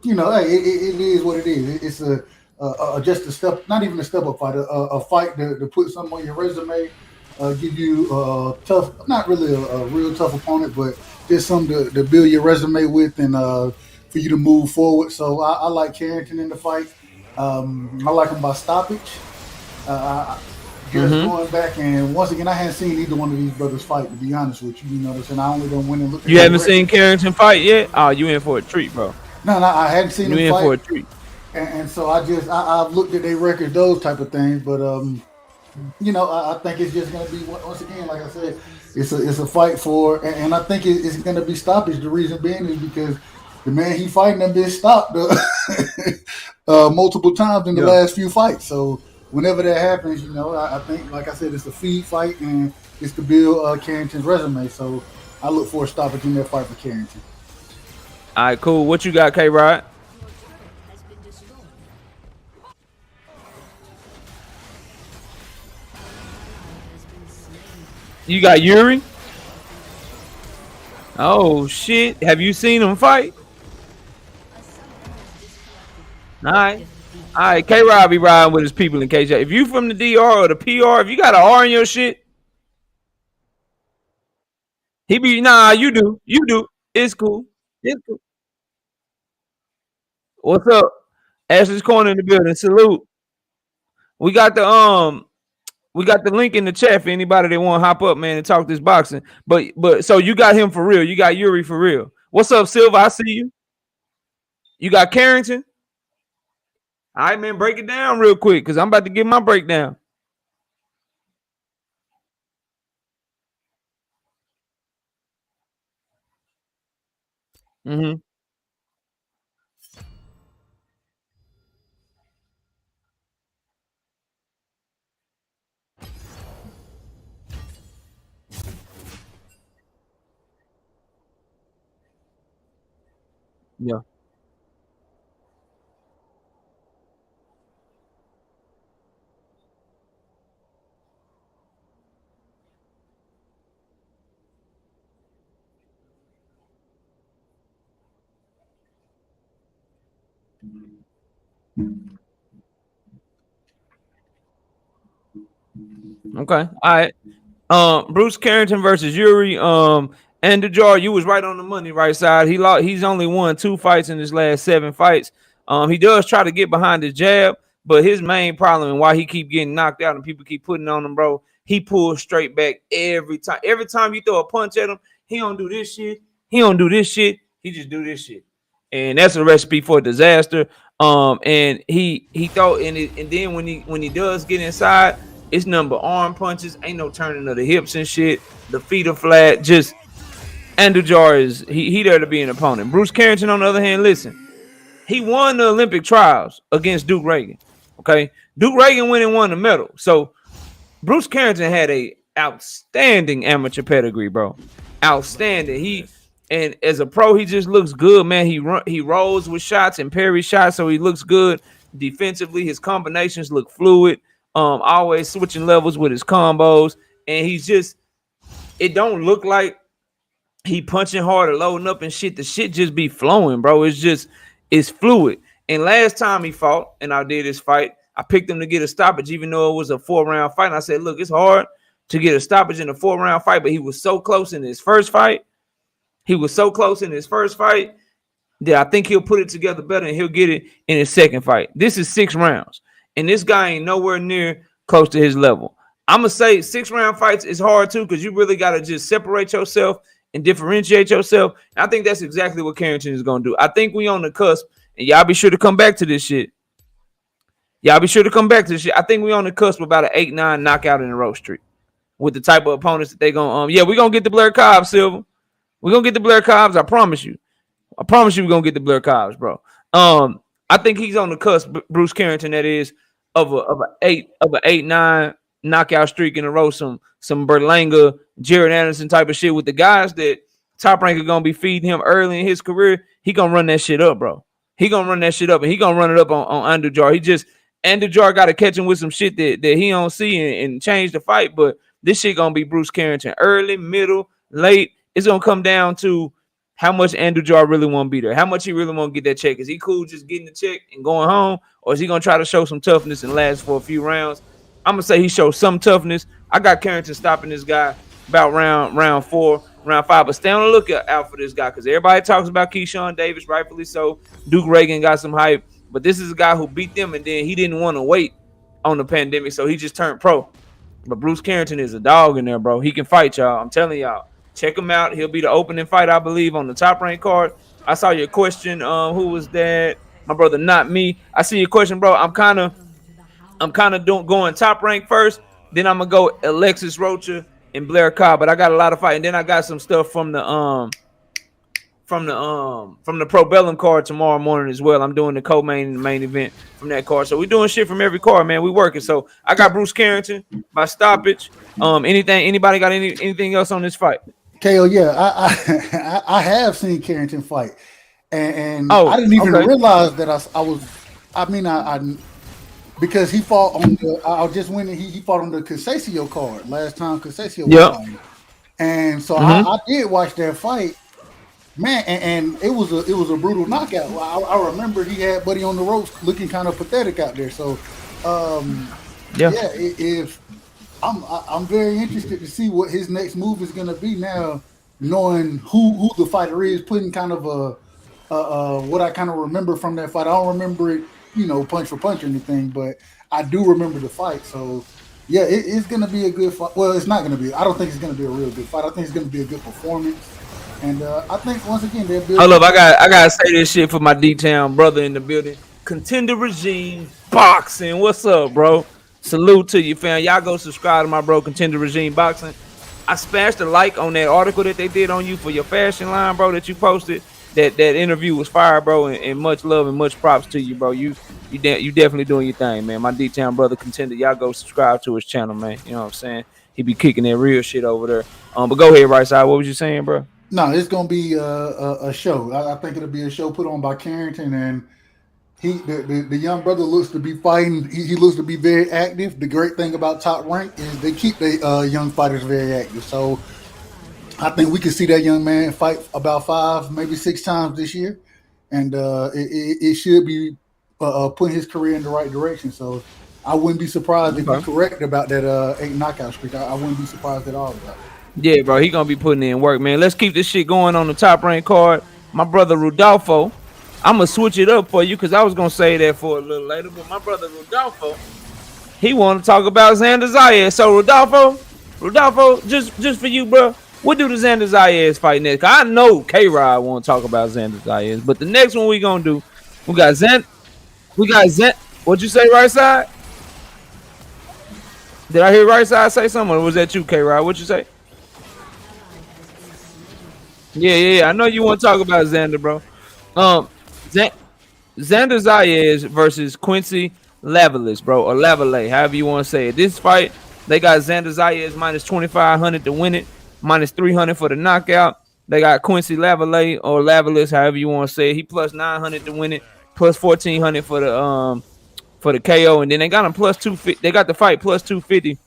hey, it is what it is. It's a just a step, not even a step up fight, a fight to put something on your resume, give you a tough, not really a real tough opponent, but just something to build your resume with and for you to move forward. So I like Carrington in the fight. I like him by stoppage. Just going back, and once again, I hadn't seen either one of these brothers fight, to be honest with you. You know what I'm saying? I only don't win and look at You haven't seen Carrington fight yet? Oh, you in for a treat, bro. No, I hadn't seen him fight. You in for a treat. And so I've looked at their records, those type of things, but I think it's just gonna be, once again, like I said, it's a fight for, and I think it's gonna be stoppage. The reason being is because the man he fighting them been stopped multiple times in the last few fights. So whenever that happens, I think, like I said, it's a feed fight and it's to build Carrington's resume. So I look for a stoppage in that fight for Carrington. All right, cool. What you got, K-Rod? You got Yuri? Oh, shit. Have you seen him fight? All right. K-Rod be riding with his people in case. If you from the DR or the PR, if you got an R in your shit, he be, you do. It's cool. What's up? Ashley's Corner in the building. Salute. We got the link in the chat for anybody that want to hop up, man, and talk this boxing. But so you got him for real. You got Yuri for real. What's up, Silva? I see you. You got Carrington. All right, man, break it down real quick because I'm about to give my breakdown. Yeah. Okay. All right. Bruce Carrington versus Yuri. And Dejar, you was right on the money, right side. He's only won 2 fights in his last 7 fights. He does try to get behind his jab, but his main problem and why he keep getting knocked out and people keep putting on him, bro, he pulls straight back every time. Every time you throw a punch at him, he don't do this shit. He don't do this shit. He just do this shit. And that's a recipe for disaster. And he thought and then when he does get inside, it's number arm punches. Ain't no turning of the hips and shit. The feet are flat. Just Andujar is he there to be an opponent. Bruce Carrington, on the other hand, listen, he won the Olympic trials against Duke Reagan. Okay, Duke Reagan went and won the medal. So Bruce Carrington had a outstanding amateur pedigree, bro. Outstanding. And as a pro, he just looks good, man. He rolls with shots and parries shots, so he looks good defensively. His combinations look fluid. Always switching levels with his combos, and it don't look like he punching hard or loading up and shit. The shit just be flowing, bro. It's fluid. And last time he fought, and I did this fight, I picked him to get a stoppage, even though it was a 4-round fight. And I said, look, it's hard to get a stoppage in a 4-round fight, but he was so close in his first fight. That I think he'll put it together better and he'll get it in his second fight. This is 6 rounds. And this guy ain't nowhere near close to his level. I'm going to say 6-round fights is hard too, because you really got to just separate yourself and differentiate yourself. And I think that's exactly what Carrington is going to do. I think we on the cusp, and y'all be sure to come back to this shit. I think we on the cusp of about an 8-9 knockout in a row streak with the type of opponents that they going to, we're going to get the Blair Cobbs, Silver. We're going to get the Blair Cobbs. I promise you we're going to get the Blair Cobbs, bro. I think he's on the cusp, Bruce Carrington, that is, of a 8-9 knockout streak in a row, some Berlanga, Jared Anderson type of shit with the guys that Top Rank are gonna be feeding him early in his career. He gonna run that shit up, bro. He gonna run that shit up, and he gonna run it up on Andujar. Andujar got to catch him with some shit that he don't see and change the fight. But this shit gonna be Bruce Carrington early, middle, late. It's gonna come down to how much Andujar really want to be there, how much he really want to get that check. Is he cool just getting the check and going home, or is he gonna try to show some toughness and last for a few rounds? I'm gonna say he shows some toughness. I got Carrington stopping this guy about round 4, round 5. But stay on the lookout for this guy, because everybody talks about Keyshawn Davis, rightfully so. Duke Reagan got some hype, but this is a guy who beat them, and then he didn't want to wait on the pandemic, so he just turned pro. But Bruce Carrington is a dog in there, bro. He can fight, y'all. I'm telling y'all. Check him out. He'll be the opening fight, I believe, on the Top Rank card. I saw your question. Who was that? My brother, not me. I see your question, bro. I'm kind of going Top Rank first. Then I'm gonna go Alexis Rocha and Blair Cobb. But I got a lot of fight, and then I got some stuff from the Pro Bellum card tomorrow morning as well. I'm doing the co-main main event from that card. So we're doing shit from every card, man. We working. So I got Bruce Carrington by stoppage. Anybody got anything else on this fight? KO, I have seen Carrington fight, and I didn't even realize that I because he fought on the he fought on the Concesio card last time Concesio was fighting, and so I did watch that fight, man, and it was a brutal knockout. I remember he had Buddy on the ropes looking kind of pathetic out there. So if I'm very interested to see what his next move is going to be now, knowing who the fighter is, putting kind of what I kind of remember from that fight. I don't remember it, punch for punch or anything, but I do remember the fight. So yeah, it's going to be a good fight. Well, it's not going to be. I don't think it's going to be a real good fight. I think it's going to be a good performance. And I think once again they're building. Hold up, I gotta say this shit for my D-Town brother in the building. Contender Regime Boxing. What's up, bro? Salute to you, fam. Y'all go subscribe to my bro, Contender Regime Boxing. I smashed a like on that article that they did on you for your fashion line, bro, that you posted. That interview was fire, bro, and much love and much props to you, bro. You definitely doing your thing, man. My D-Town brother, Contender. Y'all go subscribe to his channel, man. You know what I'm saying? He be kicking that real shit over there. But go ahead, right side. What was you saying, bro? No, it's gonna be a show. I think it'll be a show put on by Carrington, and the young brother looks to be fighting. He looks to be very active. The great thing about Top Rank is they keep the young fighters very active. So I think we can see that young man fight about 5, maybe 6 times this year, and it should be putting his career in the right direction. So I wouldn't be surprised if Okay. you're correct about that 8 knockout streak. I wouldn't be surprised at all about it. Yeah, bro, he gonna be putting in work, man. Let's keep this shit going on the top rank card. My brother Rudolfo, I'm gonna switch it up for you because I was gonna say that for a little later, but my brother Rudolfo, he want to talk about Xander Zayas. So Rudolfo, just for you, bro, what do the Xander Zayas fight next? 'Cause I know K-Rod won't talk about Xander Zayas, but the next one we gonna do, we got Xander. What'd you say, right side? Did I hear right side say something, or was that you, K-Rod? What'd you say? Yeah. I know you want to talk about Xander, bro. Xander Zayas versus Quincy Levelis, bro, or Lavallee, however you want to say it. This fight, they got Xander Zayas minus 2,500 to win it, minus 300 for the knockout. They got Quincy Lavallee or Levelis, however you want to say it. He plus 900 to win it, plus 1,400 for the KO, and then they got him plus 250. They got the fight plus 250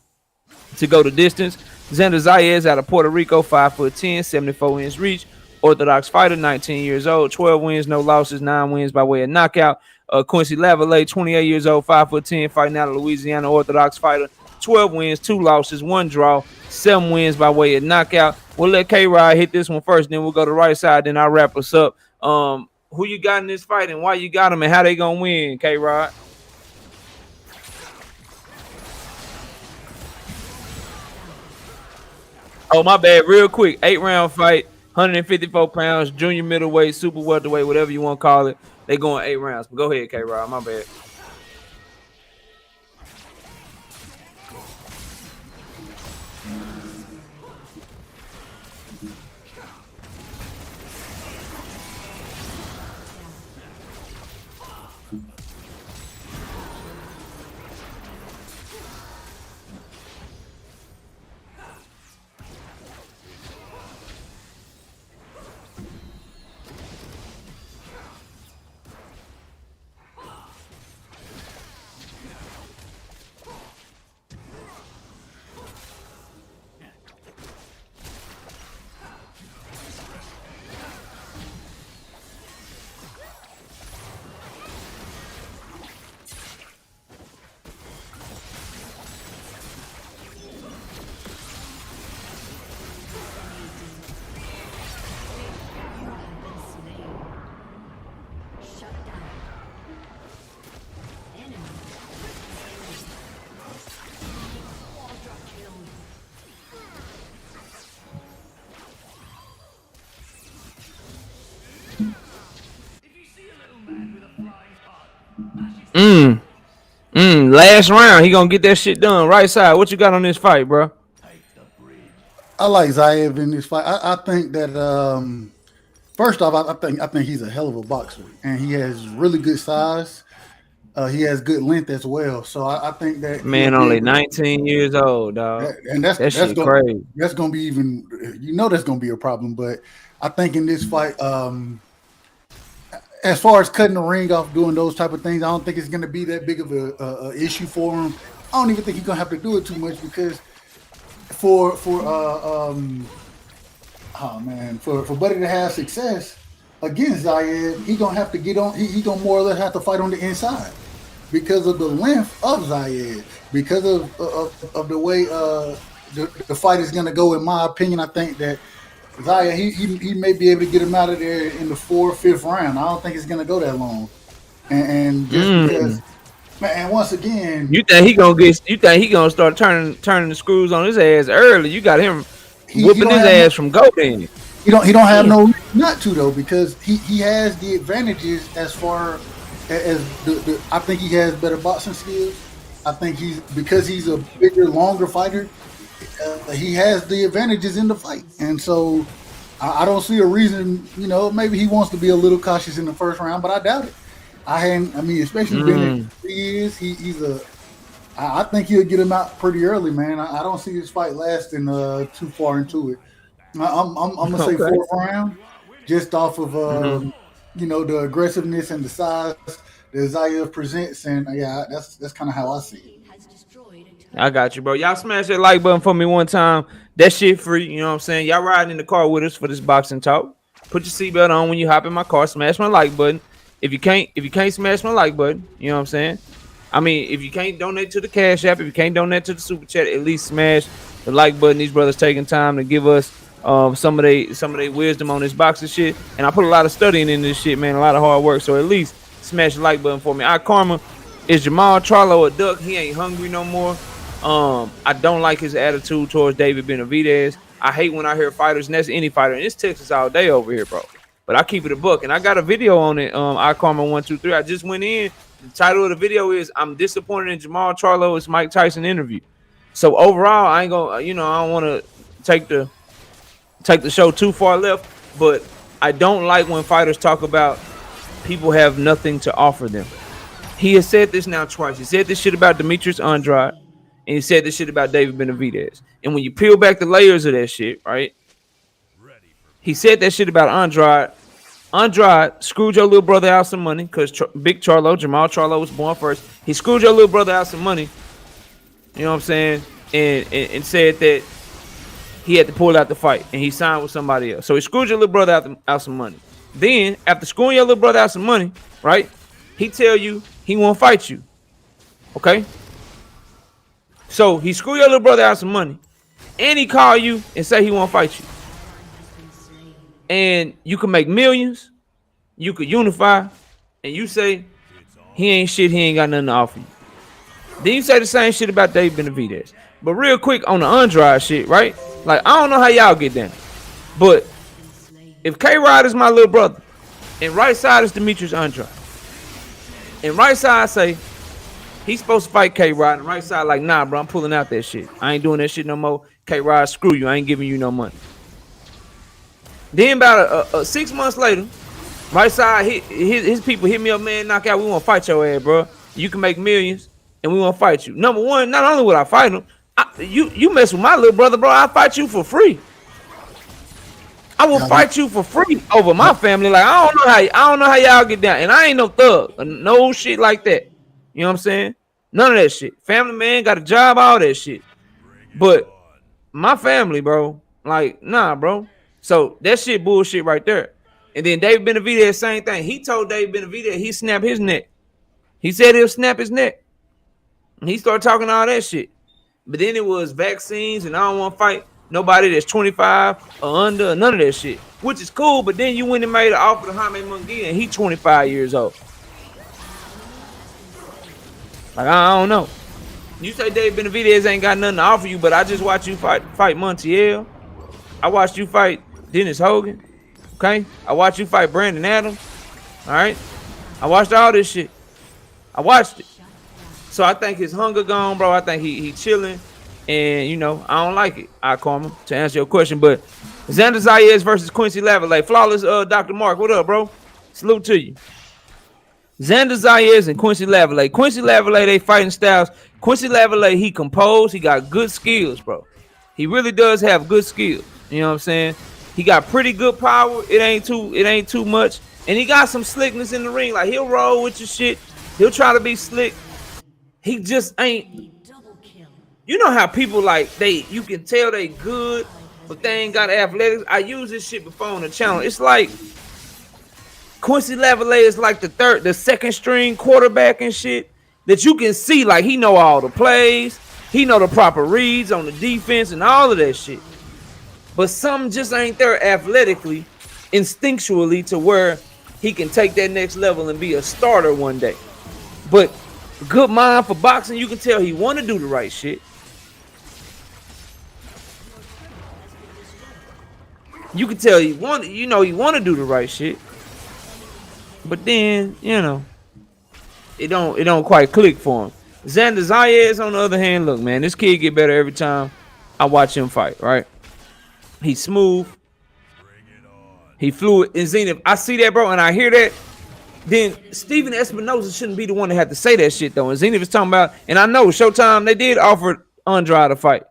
to go the distance. Xander Zayas out of Puerto Rico, 5'10", 74 inch reach. Orthodox fighter, 19 years old, 12 wins, no losses, 9 wins by way of knockout. Quincy Lavallee, 28 years old, 5'10", fighting out of Louisiana, Orthodox fighter, 12 wins, 2 losses, 1 draw, 7 wins by way of knockout. We'll let K-Rod hit this one first, then we'll go to the right side, then I'll wrap us up. Who you got in this fight and why you got them and how they gonna win, K-Rod? Oh, my bad. Real quick, 8-round fight, 154 pounds, junior middleweight, super welterweight, whatever you want to call it. They going 8 rounds. But go ahead, K-Rod. My bad. Last round, he gonna get that shit done. Right side, what you got on this fight, bro? I like Zayev in this fight. I think that first off, I think he's a hell of a boxer, and he has really good size. He has good length as well. So I think that Man, only 19 years old, dog. and that's shit gonna, crazy. That's gonna be even. That's gonna be a problem. But I think in this fight, as far as cutting the ring off, doing those type of things, I don't think it's gonna be that big of a issue for him. I don't even think he's gonna have to do it too much because for Buddy to have success against Zayev, he gonna have to get on. He gonna more or less have to fight on the inside because of the length of Zayev, because of the way the fight is gonna go. In my opinion, I think that Zayev he may be able to get him out of there in the 4th, 5th round. I don't think it's gonna go that long, and just because. And once again, You think he gonna start turning the screws on his ass early? You got him whooping his ass from go then. He don't have no reason not to though, because he has the advantages as far as the I think he has better boxing skills. I think because he's a bigger, longer fighter, he has the advantages in the fight, and so I don't see a reason. Maybe he wants to be a little cautious in the first round, but I doubt it. Especially been in 3 years, I think he'll get him out pretty early, man. I don't see this fight lasting too far into it. I'm gonna say 4th round, just off of the aggressiveness and the size that Zayev presents, and that's kind of how I see it. I got you, bro. Y'all smash that like button for me one time. That shit free. You know what I'm saying? Y'all riding in the car with us for this boxing talk. Put your seatbelt on when you hop in my car. Smash my like button. If you can't smash my like button, you know what I'm saying? I mean, if you can't donate to the Cash App, if you can't donate to the Super Chat, at least smash the like button. These brothers taking time to give us some of their wisdom on this boxing shit. And I put a lot of studying in this shit, man, a lot of hard work. So at least smash the like button for me. Karma, is Jamal Charlo a duck? He ain't hungry no more. I don't like his attitude towards David Benavidez. I hate when I hear fighters, and that's any fighter, and it's Texas all day over here, bro. But I keep it a buck, and I got a video on it. Karma 123. I just went in. The title of the video is "I'm disappointed in Jamal Charlo's Mike Tyson interview." So overall, I ain't gonna, I don't want to take the show too far left, but I don't like when fighters talk about people have nothing to offer them. He has said this now twice. He said this shit about Demetrius Andrade, and he said this shit about David Benavidez. And when you peel back the layers of that shit, right? He said that shit about Andrade. Andrade screwed your little brother out some money because Big Charlo, Jamal Charlo, was born first. He screwed your little brother out some money. You know what I'm saying? And said that he had to pull out the fight and he signed with somebody else. So he screwed your little brother out some money. Then, after screwing your little brother out some money, right? He tell you he won't fight you. Okay? So he screwed your little brother out some money. And he call you and say he won't fight you. And you can make millions. You could unify. And you say he ain't shit. He ain't got nothing to offer you. Then you say the same shit about David Benavidez. But real quick on the Andrade shit, right? Like, I don't know how y'all get down. But if K-Rod is my little brother, and right side is Demetrius Andrade, and right side say he's supposed to fight K-Rod, and right side like, nah, bro, I'm pulling out that shit. I ain't doing that shit no more. K-Rod, screw you. I ain't giving you no money. Then about 6 months later, right side, his people hit me up, man, knockout. We want to fight your ass, bro. You can make millions, and we want to fight you. Number one, not only would I fight him, you mess with my little brother, bro, I'll fight you for free. I will fight you for free over my family. Like, I don't know how y'all get down. And I ain't no thug. No shit like that. You know what I'm saying? None of that shit. Family man, got a job, all that shit. But my family, bro, like, nah, bro. So that shit bullshit right there. And then David Benavidez, same thing. He told David Benavidez he snapped his neck. He said he'll snap his neck. And he started talking all that shit. But then it was vaccines and I don't want to fight nobody that's 25 or under, none of that shit. Which is cool, but then you went and made an offer to Jaime Munguia and he 25 years old. Like, I don't know. You say David Benavidez ain't got nothing to offer you, but I just watched you fight Montiel. I watched you fight Dennis Hogan. Okay? I watched you fight Brandon Adams. All right? I watched all this shit. I watched it. So I think his hunger gone, bro. I think he chilling. And, you know, I don't like it. Karma, to answer your question. But Xander Zayas versus Quincy Lavalley. Flawless Dr. Mark. What up, bro? Salute to you. Xander Zayas and Quincy Lavalley. Quincy Lavalley, they fighting styles. Quincy Lavalley, he composed. He got good skills, bro. He really does have good skills. You know what I'm saying? He got pretty good power. It ain't too much. And he got some slickness in the ring. Like, he'll roll with your shit. He'll try to be slick. He just ain't. You know how people like you can tell they good, but they ain't got athletics. I use this shit before on the channel. It's like Quincy Lavalley is like the second string quarterback and shit that you can see. Like, he know all the plays, he know the proper reads on the defense and all of that shit. But something just ain't there athletically, instinctually, to where he can take that next level and be a starter one day. But good mind for boxing, you can tell he want to do the right shit. You can tell he want to do the right shit. But then, you know, it don't quite click for him. Xander Zayas, on the other hand, look, man, this kid get better every time I watch him fight, right? He's smooth. He fluid. And Zenith, I see that, bro, and I hear that. Then Steven Espinosa shouldn't be the one that had to say that shit, though. And Zenith is talking about, and I know Showtime, they did offer Andrade a fight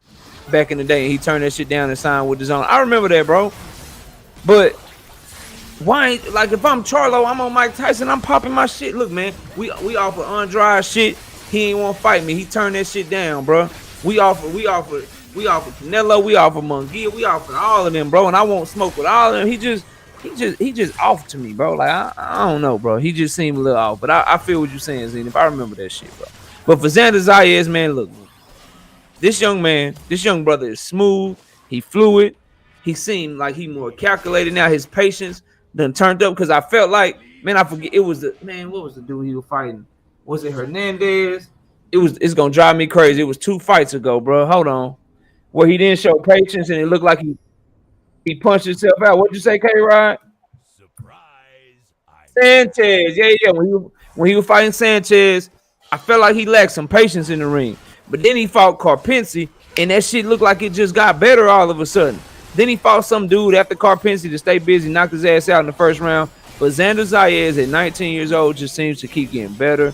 back in the day. He turned that shit down and signed with DAZN. I remember that, bro. But why ain't, like, if I'm Charlo, I'm on Mike Tyson, I'm popping my shit. Look, man, we offer Andrade shit. He ain't want to fight me. He turned that shit down, bro. We offer Canelo, we offer Munguia, we offer all of them, bro. And I won't smoke with all of them. He just off to me, bro. Like, I don't know, bro. He just seemed a little off. But I feel what you're saying, Zine. If I remember that shit, bro. But for Xander Zayas, man, look, this young brother is smooth. He fluid. He seemed like he more calculated now. His patience done turned up because I felt like, man, I forget it was what was the dude he was fighting? Was it Hernandez? It's gonna drive me crazy. It was 2 fights ago, bro. Hold on, where he didn't show patience and it looked like he punched himself out. What'd you say, K-Rod? Surprise! Sanchez, yeah. When he was fighting Sanchez, I felt like he lacked some patience in the ring. But then he fought Karpinski, and that shit looked like it just got better all of a sudden. Then he fought some dude after Karpinski to stay busy, knocked his ass out in the first round. But Xander Zayas at 19 years old just seems to keep getting better,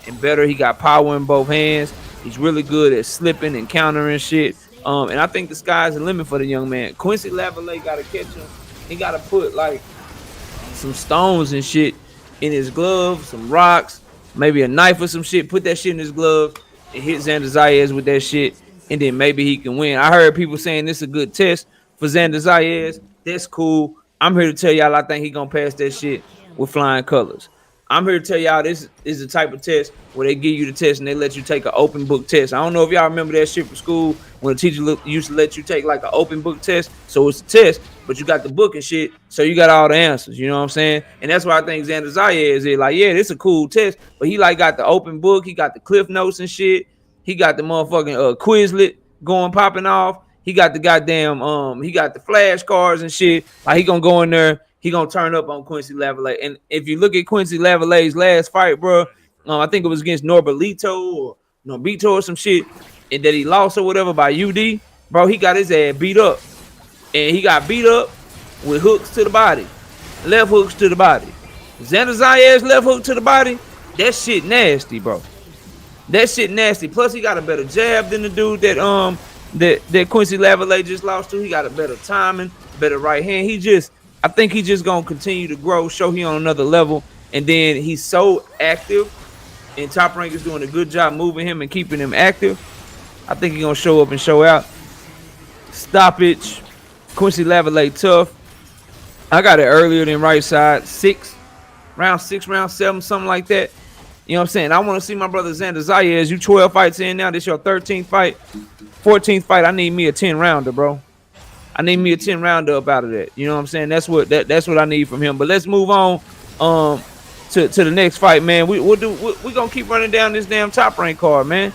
and better. He got power in both hands. He's really good at slipping and countering shit. And I think the sky's the limit for the young man. Quincy Lavalley got to catch him. He got to put like some stones and shit in his glove, some rocks, maybe a knife or some shit. Put that shit in his glove and hit Xander Zayas with that shit, and then maybe he can win. I heard people saying this is a good test for Xander Zayas. That's cool. I'm here to tell y'all I think he gonna pass that shit with flying colors. I'm here to tell y'all this is the type of test where they give you the test and they let you take an open book test. I don't know if y'all remember that shit from school when the teacher used to let you take like an open book test. So it's a test, but you got the book and shit, so you got all the answers. You know what I'm saying? And that's why I think Xander Zayas is like, yeah, this a cool test, but he like got the open book, he got the cliff notes and shit, he got the motherfucking Quizlet going popping off. He got the goddamn he got the flashcards and shit. Like he gonna go in there. He gonna turn up on Quincy Lavalley. And if you look at Quincy Lavalle's last fight, bro, I think it was against Norberto or Norbito or some shit, and that he lost or whatever by UD, bro. He got his ass beat up, and he got beat up with hooks to the body, left hooks to the body. Xander Zayas left hook to the body. That shit nasty, bro. That shit nasty. Plus, he got a better jab than the dude that Quincy Lavalley just lost to. He got a better timing, better right hand. I think he just gonna continue to grow, show he on another level, and then he's so active, and Top Rank is doing a good job moving him and keeping him active. I think he's gonna show up and show out. Stoppage, Quincy Lavalley tough. I got it earlier than right side, round 6, round 7, something like that. You know what I'm saying? I want to see my brother Xander Zayas. You 12 fights in now. This your 13th fight, 14th fight. I need me a 10 rounder, bro. I need me a 10 rounder up out of that. You know what I'm saying? That's what I need from him. But let's move on to the next fight, man. We're gonna keep running down this damn Top Rank card, man.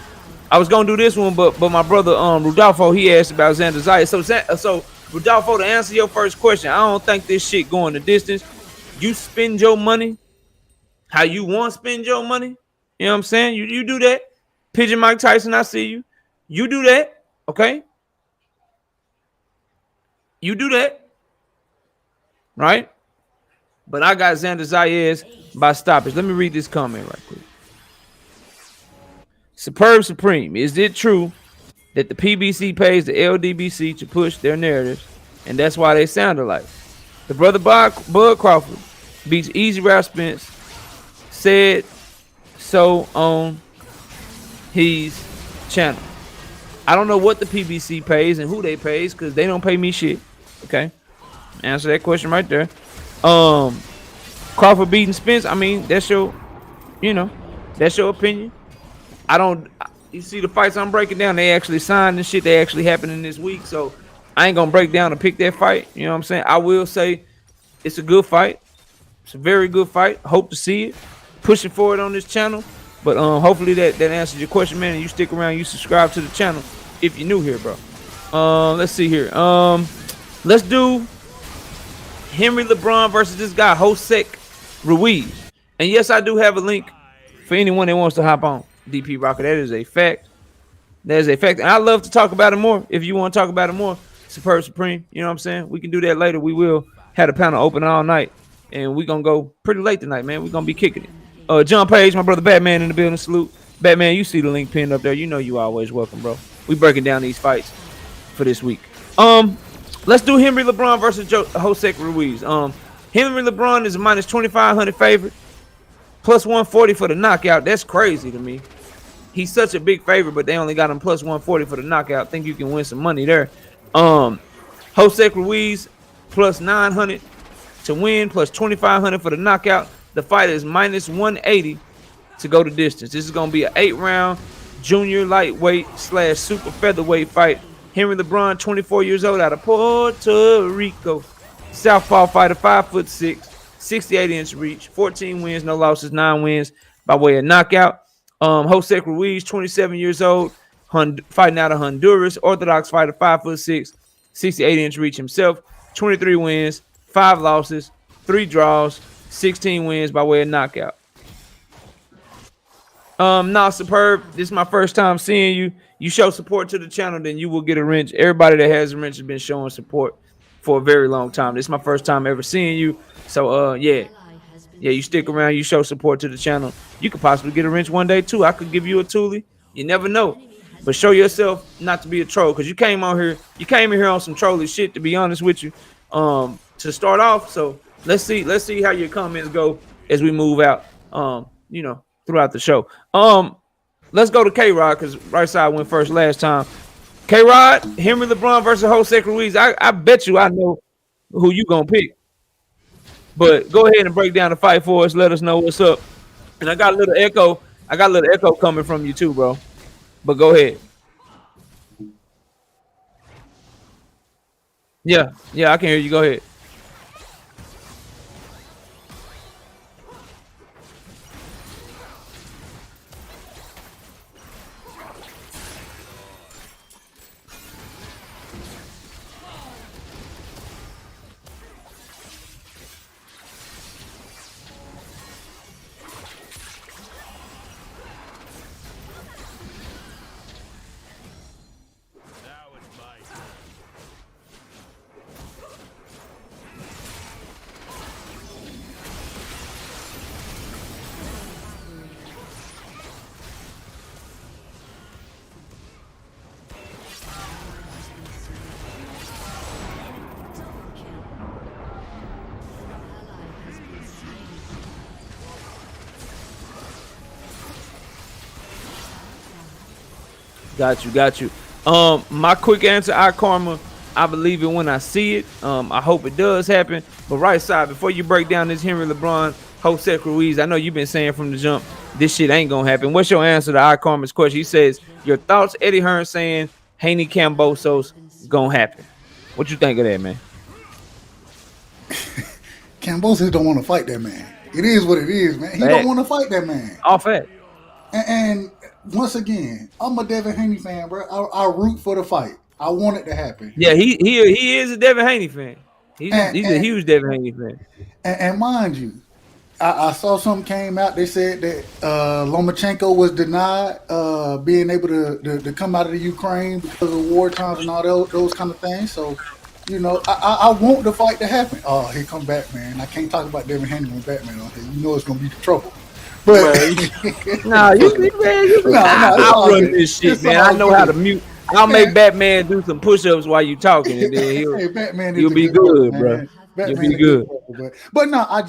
I was gonna do this one, but my brother Rudolfo, he asked about Xander Zayas. So Rudolfo, to answer your first question, I don't think this shit going the distance. You spend your money how you want to spend your money. You know what I'm saying? You do that. Pigeon Mike Tyson, I see you. You do that, okay? You do that, right? But I got Xander Zayas by stoppage. Let me read this comment right quick. Superb Supreme, is it true that the PBC pays the LDBC to push their narratives, and that's why they sound alike? The brother Bud Crawford beats Easy Rap Spence, said so on his channel. I don't know what the PBC pays and who they pays because they don't pay me shit. Okay, answer that question right there. Crawford beating Spence. I mean, that's your opinion. You see the fights I'm breaking down, they actually signed and shit. They actually happening this week, so I ain't gonna break down and pick that fight. You know what I'm saying? I will say it's a good fight. It's a very good fight. Hope to see it. Pushing forward on this channel, but hopefully that answers your question, man. And you stick around, you subscribe to the channel if you're new here, bro. Let's see here. Let's do Henry LeBron versus this guy Josek Ruiz. And yes, I do have a link for anyone that wants to hop on. DP Rocker, that is a fact. That is a fact. And I love to talk about it more. If you want to talk about it more, Superb Supreme, you know what I'm saying? We can do that later. We will have the panel open all night. And we're going to go pretty late tonight, man. We're going to be kicking it. John Page, my brother Batman in the building. Salute. Batman, you see the link pinned up there. You know you always welcome, bro. We breaking down these fights for this week. Let's do Henry LeBron versus Josek Ruiz. Henry LeBron is a minus 2,500 favorite. Plus 140 for the knockout. That's crazy to me. He's such a big favorite, but they only got him plus 140 for the knockout. Think you can win some money there. Josek Ruiz plus 900 to win, plus 2,500 for the knockout. The fight is minus 180 to go the distance. This is going to be an 8-round junior lightweight / super featherweight fight. Henry LeBron, 24 years old, out of Puerto Rico. Southpaw fighter, 5'6", 68-inch reach, 14 wins, no losses, 9 wins by way of knockout. Jose Ruiz, 27 years old, fighting out of Honduras. Orthodox fighter, 5'6", 68-inch reach himself, 23 wins, 5 losses, 3 draws, 16 wins by way of knockout. Now, Superb, this is my first time seeing you. You show support to the channel, then you will get a wrench. Everybody that has a wrench has been showing support for a very long time. This is my first time ever seeing you. So, yeah, you stick around, you show support to the channel. You could possibly get a wrench one day, too. I could give you a toolie. You never know. But show yourself not to be a troll, because you came in here on some trolly shit, to be honest with you, to start off. So let's see how your comments go as we move out, throughout the show. Let's go to K-Rod, because right side went first last time. K-Rod, Henry LeBron versus Jose Ruiz. I bet you I know who you gonna pick. But go ahead and break down the fight for us. Let us know what's up. And I got a little echo. Coming from you too, bro. But go ahead. Yeah, I can hear you. Go ahead. Got you. My quick answer, iKarma, I believe it when I see it. I hope it does happen. But right side, before you break down this Henry LeBron, Jose Ruiz, I know you've been saying from the jump, this shit ain't gonna happen. What's your answer to iKarma's question? He says, your thoughts, Eddie Hearn saying Haney Kambosos gonna happen. What you think of that, man? Kambosos don't want to fight that man. It is what it is, man. He don't want to fight that man. All fact. And once again, I'm a Devin Haney fan, bro. I root for the fight. I want it to happen. Yeah, he is a Devin Haney fan. He's a huge Devin Haney fan. And mind you, I saw something came out. They said that Lomachenko was denied being able to come out of the Ukraine because of war times and all those kind of things. So, I want the fight to happen. Oh, here come Batman. I can't talk about Devin Haney when Batman on here. You know it's gonna be trouble. But I run this shit, man. I know how to mute. I'll make Batman do some push-ups while you talking, and then you'll be good, bro. You'll be good. But no, I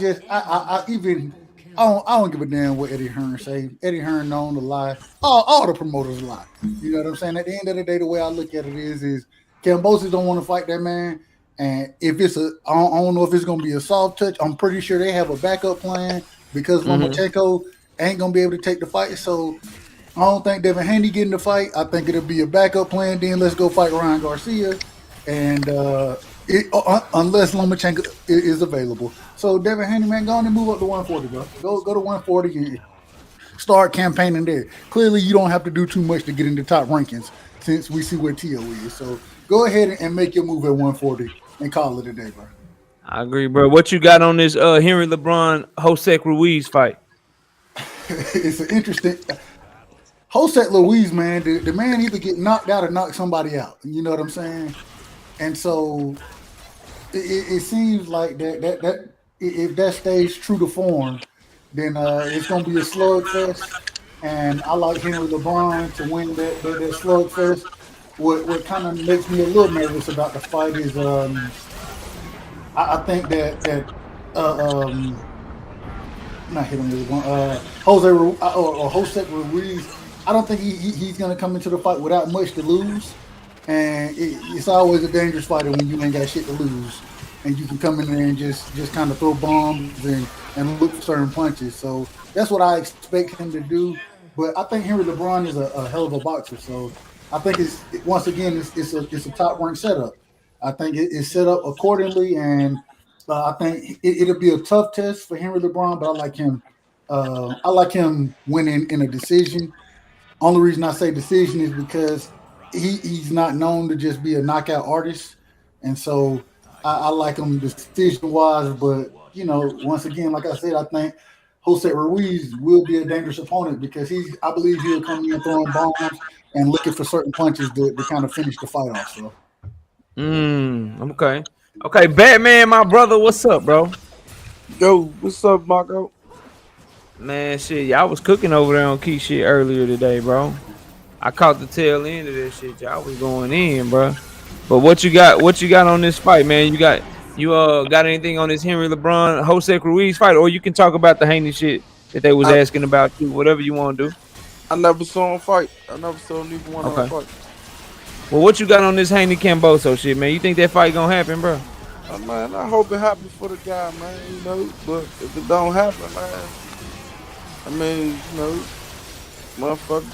don't give a damn what Eddie Hearn say. Eddie Hearn known to lie. All the promoters lie. You know what I'm saying? At the end of the day, the way I look at it is Kambosos don't want to fight that man. And if I don't know if it's gonna be a soft touch. I'm pretty sure they have a backup plan. Because Lomachenko ain't gonna be able to take the fight, so I don't think Devin Haney getting the fight. I think it'll be a backup plan. Then let's go fight Ryan Garcia, and unless Lomachenko is available. So Devin Haney, man, go on and move up to 140, bro. Go to 140 and start campaigning there. Clearly, you don't have to do too much to get into top rankings since we see where Tio is. So go ahead and make your move at 140 and call it a day, bro. I agree, bro. What you got on this Henry LeBron Jose Ruiz fight? It's an interesting Jose Ruiz, man. The man either get knocked out or knock somebody out. You know what I'm saying? And so it seems like that if that stays true to form, then it's gonna be a slugfest. And I like Henry LeBron to win that slugfest. What kind of makes me a little nervous about the fight is I think that not hitting this one. Jose Ruiz. I don't think he's gonna come into the fight without much to lose, and it's always a dangerous fighter when you ain't got shit to lose. and you can come in there and just kind of throw bombs and look for certain punches. So that's what I expect him to do. But I think Henry LeBron is a hell of a boxer. So I think it's a top ranked setup. I think it's set up accordingly, and I think it'll be a tough test for Henry LeBron. But I like him. I like him winning in a decision. Only reason I say decision is because he's not known to just be a knockout artist, and so I like him decision wise. But once again, like I said, I think Jose Ruiz will be a dangerous opponent because I believe he'll come in throwing bombs and looking for certain punches to kind of finish the fight off. So. Okay, Batman, my brother, what's up, bro? Yo, what's up, Marco? Man, shit, y'all was cooking over there on Key shit earlier today, bro. I caught the tail end of this shit. Y'all was going in, bro. But what you got on this fight, man? You got anything on this Henry LeBron Jose Ruiz fight, or you can talk about the Haney shit that they was asking about too, whatever you want to do. I never saw him fight. I never saw neither one of them fight. Well, what you got on this Haney Camboso shit, man? You think that fight gonna happen, bro? Man, I hope it happens for the guy, man, but if it don't happen, man, I mean, motherfucking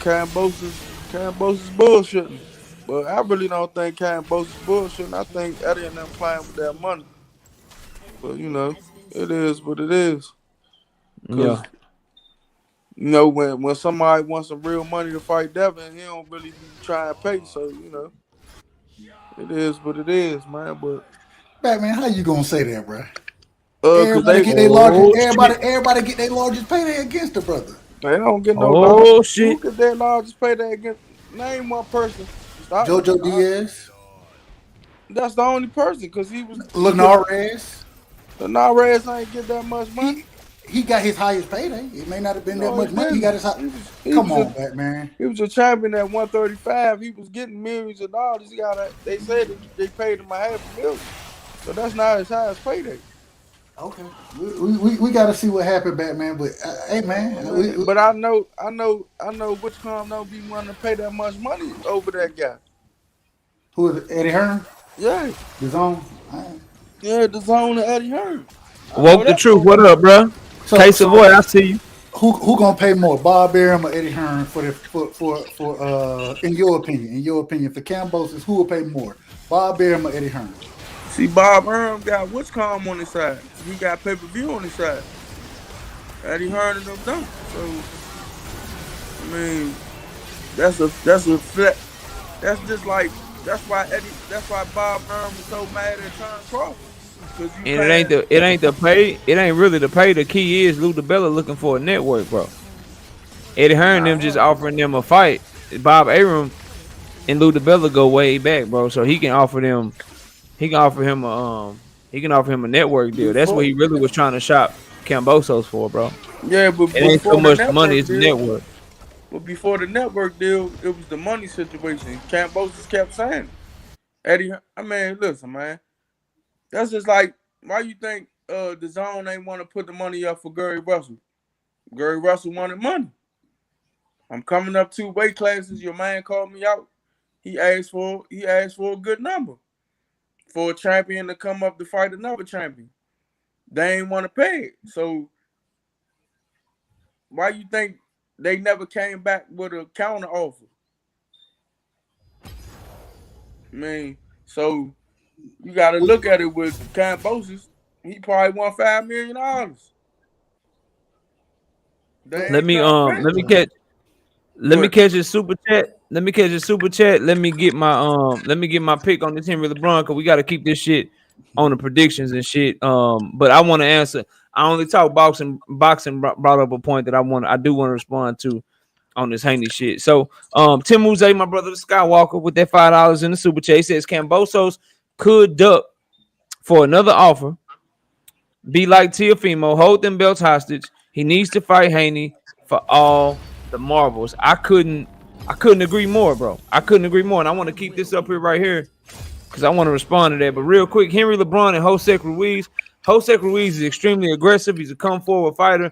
Cambosos bullshitting. But I really don't think Cambosos bullshitting. I think Eddie and them playing with that money. But, it is what it is. Yeah. When somebody wants some real money to fight Devin, he don't really try and pay. So, it is what it is, man. But Batman, how you gonna say that, bro? Everybody get their largest payday against the brother. They don't get no. Oh shit! Who get their largest payday against? Name one person. Jojo Diaz. That's the only person because he was. Linares. Linares ain't get that much money. He got his highest payday. It may not have been that much money. He got his highest. Come on, Batman. He was a champion at 135. He was getting millions of dollars. They said they paid him $500,000. So that's not his highest payday. Okay, we got to see what happened, Batman. But hey, man. But I know which one don't be wanting to pay that much money over that guy. Who is it, Eddie Hearn? Yeah. The Zone. Yeah, the Zone of Eddie Hearn. Woke the truth. What up, bro? Case Savoy, I see you. Who gonna pay more, Bob Arum or Eddie Hearn for in your opinion, for Cambosos, who will pay more, Bob Arum or Eddie Hearn? See, Bob Arum got WhatCom on his side. He got pay-per-view on his side. Eddie Hearn and them don't. So, I mean, that's a fact. That's why Bob Arum is so mad at Tom Crawford. And it ain't the pay. It ain't really the pay. The key is Lou DiBella looking for a network, bro. Eddie Hearn them just offering them a fight. Bob Arum and Lou DiBella go way back, bro. So he can offer him a network deal. That's what he really was trying to shop Cambosos for, bro. Yeah, but it ain't so much money, it's the network. But before the network deal, it was the money situation. Cambosos kept saying Eddie, listen, man. That's just like, why you think the Zone ain't want to put the money up for Gary Russell? Gary Russell wanted money. I'm coming up 2 weight classes. Your man called me out. He asked for a good number for a champion to come up to fight another champion. They ain't want to pay it. So why you think they never came back with a counter offer? So you got to look at it with Cambosos. He probably won $5 million. Let me catch his super chat. Let me get my pick on this Henry LeBron because we got to keep this shit on the predictions and shit. But I want to answer. I only talk boxing. Boxing brought up a point that I do want to respond to on this Haney shit. So Tim Muzay, my brother Skywalker, with that $5 in the super chat, he says Cambosos could duck for another offer. Be like Teofimo, hold them belts hostage. He needs to fight Haney for all the marbles. I couldn't agree more, bro. I couldn't agree more. And I want to keep this up here right here because I want to respond to that. But real quick, Henry LeBron and Jose Ruiz. Jose Ruiz is extremely aggressive. He's a come forward fighter.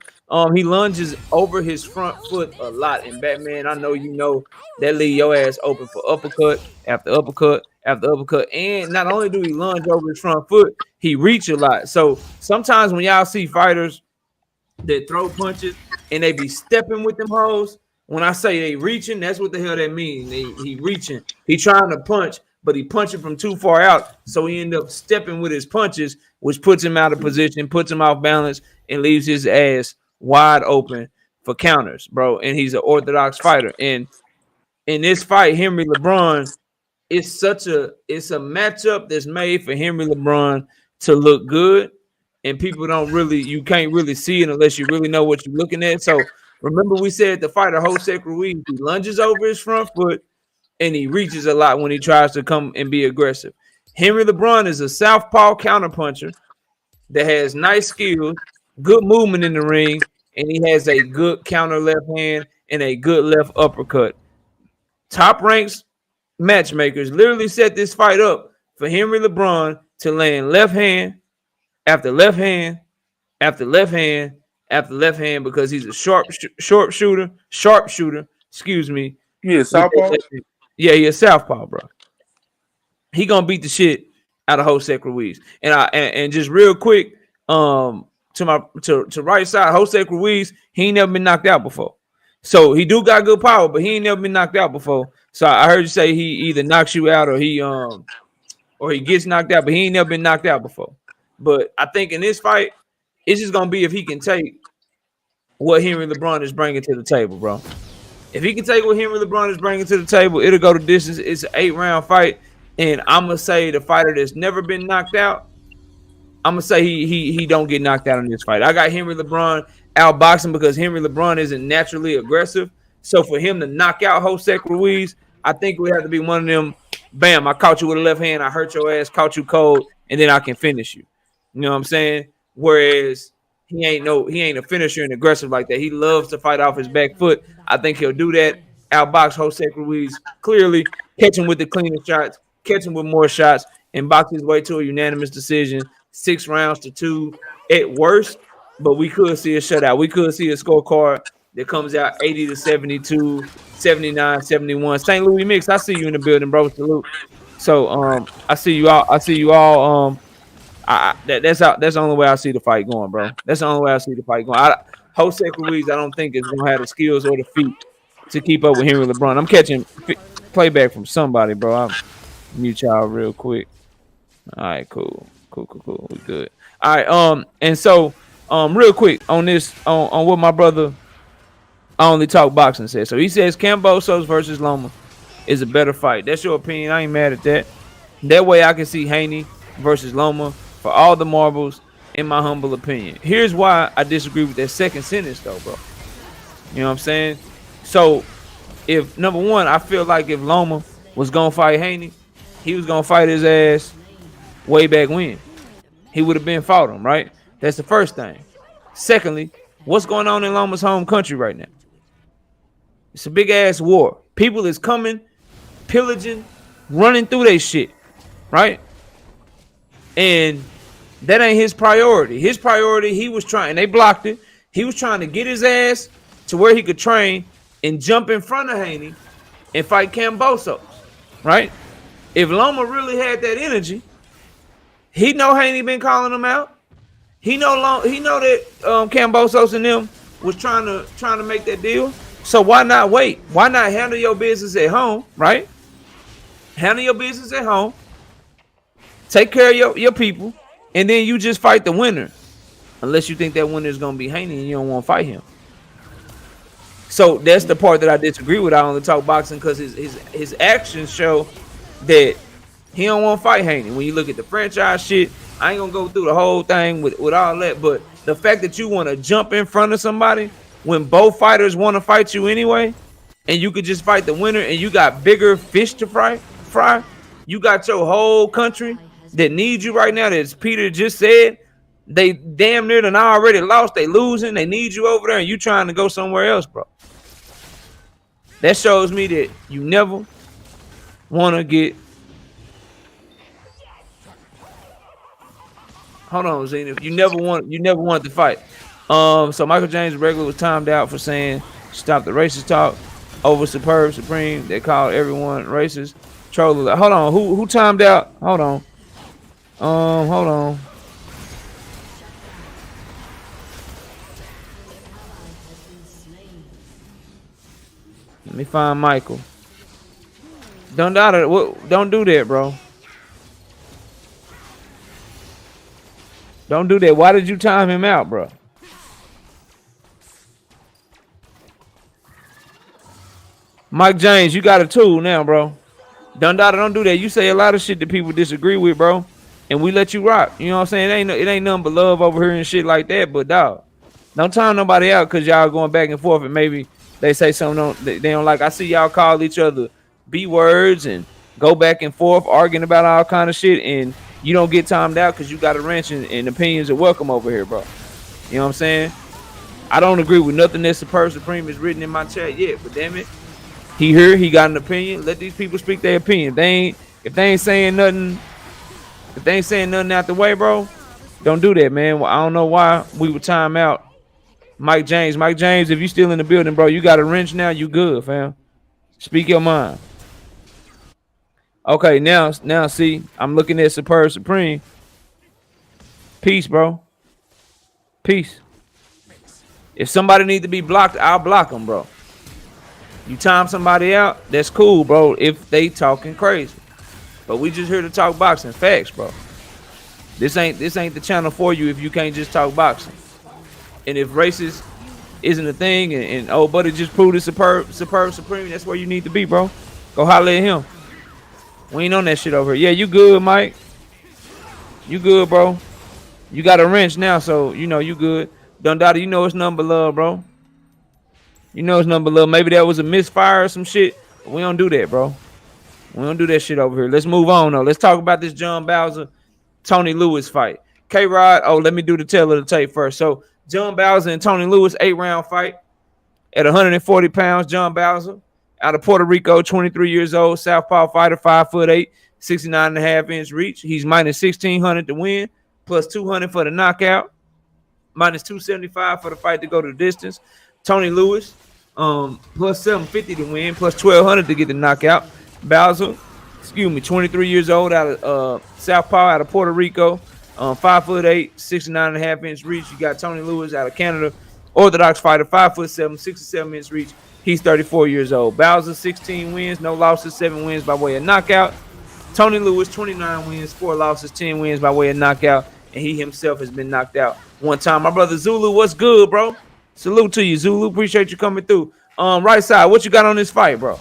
He lunges over his front foot a lot. And Batman, I know you know that leave your ass open for uppercut after uppercut after uppercut. And not only do he lunge over his front foot, he reach a lot. So sometimes when y'all see fighters that throw punches and they be stepping with them hoes, when I say they reaching, that's what the hell that means. He reaching. He trying to punch, but he punching from too far out. So he end up stepping with his punches, which puts him out of position, puts him off balance, and leaves his ass wide open for counters, bro. And he's an orthodox fighter. And in this fight, Henry LeBron, it's a matchup that's made for Henry LeBron to look good. And people you can't really see it unless you really know what you're looking at. So remember we said the fighter Jose Ruiz, he lunges over his front foot and he reaches a lot when he tries to come and be aggressive. Henry LeBron is a southpaw counterpuncher that has nice skills, good movement in the ring, and he has a good counter left hand and a good left uppercut. Top ranks matchmakers literally set this fight up for Henry LeBron to land left hand after left hand after left hand after left hand because he's a sharpshooter. Excuse me. Yeah, southpaw. Yeah, he's a southpaw, bro. He gonna beat the shit out of Jose Ruiz. And just real quick, to right side, Jose Ruiz, he ain't never been knocked out before. So he do got good power, but he ain't never been knocked out before. So I heard you say he either knocks you out or he gets knocked out, but he ain't never been knocked out before. But I think in this fight, it's just gonna be if he can take what Henry LeBron is bringing to the table, bro. If he can take what Henry LeBron is bringing to the table, it'll go the distance. It's an 8-round fight, and I'm gonna say the fighter that's never been knocked out, I'm gonna say he don't get knocked out in this fight. I got Henry LeBron outboxing because Henry LeBron isn't naturally aggressive. So for him to knock out Jose Ruiz, I think it would have to be one of them. Bam! I caught you with a left hand. I hurt your ass. Caught you cold, and then I can finish you. You know what I'm saying? Whereas he ain't a finisher and aggressive like that. He loves to fight off his back foot. I think he'll do that. Outbox Jose Ruiz clearly, catch him with the cleaner shots, catch him with more shots, and box his way to a unanimous decision, 6 rounds to 2 at worst. But we could see a shutout. We could see a scorecard that comes out 80-72, 79-71. St. Louis Mix, I see you in the building, bro. Salute. So I see you all. That's the only way I see the fight going, bro. That's the only way I see the fight going. Jose Ruiz, I don't think is gonna have the skills or the feet to keep up with Henry LeBron. I'm catching playback from somebody, bro. I'll mute y'all real quick. All right, cool. We good. All right, and so real quick on this, on what my brother I Only Talk Boxing said. So he says Kambosos versus Loma is a better fight. That's your opinion. I ain't mad at that. That way I can see Haney versus Loma for all the marbles, in my humble opinion. Here's why I disagree with that second sentence, though, bro. You know what I'm saying? So, if number one, I feel like if Loma was gonna fight Haney, he was gonna fight his ass way back when. He would have been fought him, right? That's the first thing. Secondly, what's going on in Loma's home country right now? It's a big ass war. People is coming, pillaging, running through their shit, right? And that ain't his priority. His priority, they blocked it. He was trying to get his ass to where he could train and jump in front of Haney and fight Kambosos, right? If Loma really had that energy, he know Haney been calling him out. He know that Kambosos and them was trying to make that deal. So why not wait? Why not handle your business at home, right? Handle your business at home. Take care of your people, and then you just fight the winner. Unless you think that winner is going to be Haney and you don't want to fight him. So that's the part that I disagree with. I Only Talk Boxing because his actions show that he don't want to fight Haney. When you look at the franchise shit, I ain't going to go through the whole thing with all that. But the fact that you want to jump in front of somebody when both fighters want to fight you anyway, and you could just fight the winner and you got bigger fish to fry, you got your whole country that needs you right now, that as Peter just said, they damn near done already lost. They losing. They need you over there, and you trying to go somewhere else, bro. That shows me that you never want to get. Hold on, Zenith. You never want to fight. So Michael James regular was timed out for saying stop the racist talk over Superb Supreme. They called everyone racist. Troll alert. Hold on. Who timed out? Hold on. Hold on. Let me find Michael. Don't do that, bro. Don't do that. Why did you time him out, bro? Mike James, you got a tool now, bro. Dundada, don't do that. You say a lot of shit that people disagree with, bro, and we let you rock. You know what I'm saying? It ain't nothing but love over here and shit like that. But dog, don't time nobody out because y'all going back and forth and maybe they say something they don't like. I see y'all call each other B words and go back and forth arguing about all kind of shit, and you don't get timed out because you got a wrench and opinions are welcome over here, bro. You know what I'm saying? I don't agree with nothing that Superb Supreme is written in my chat yet, but damn it. He here, he got an opinion. Let these people speak their opinion. If they ain't saying nothing out the way, bro, don't do that, man. Well, I don't know why we would time out Mike James. Mike James, if you still in the building, bro, you got a wrench now, you good, fam. Speak your mind. Okay, now see, I'm looking at Superb Supreme. Peace, bro. Peace. If somebody need to be blocked, I'll block them, bro. You time somebody out, that's cool, bro, if they talking crazy. But we just here to talk boxing facts, bro. This ain't the channel for you if you can't just talk boxing. And if racist isn't a thing and oh, buddy just proved it Superb Supreme, that's where you need to be, bro. Go holler at him. We ain't on that shit over here. Yeah, you good, Mike. You good, bro. You got a wrench now, so you know you good. Dundada, you know it's nothing but love, bro. You know it's nothing but love. Maybe that was a misfire or some shit. But we don't do that, bro. We don't do that shit over here. Let's move on, though. Let's talk about this John Bowser, Tony Lewis fight. K-Rod, let me do the tail of the tape first. So, John Bowser and Tony Lewis, 8-round fight. At 140 pounds, John Bowser, out of Puerto Rico, 23 years old, southpaw fighter, 5'8", 69.5-inch reach. He's minus 1,600 to win, plus 200 for the knockout, minus 275 for the fight to go to the distance. Tony Lewis, plus 750 to win, plus 1,200 to get the knockout. Bowser, 23 years old, out of southpaw, out of Puerto Rico, 5'8", 69.5-inch reach. You got Tony Lewis out of Canada, orthodox fighter, 5'7", 67-inch reach. He's 34 years old. Bowser, 16 wins, no losses, 7 wins by way of knockout. Tony Lewis, 29 wins, 4 losses, 10 wins by way of knockout, and he himself has been knocked out one time. My brother Zulu, what's good, bro? Salute to you, Zulu. Appreciate you coming through. Right side, what you got on this fight, bro?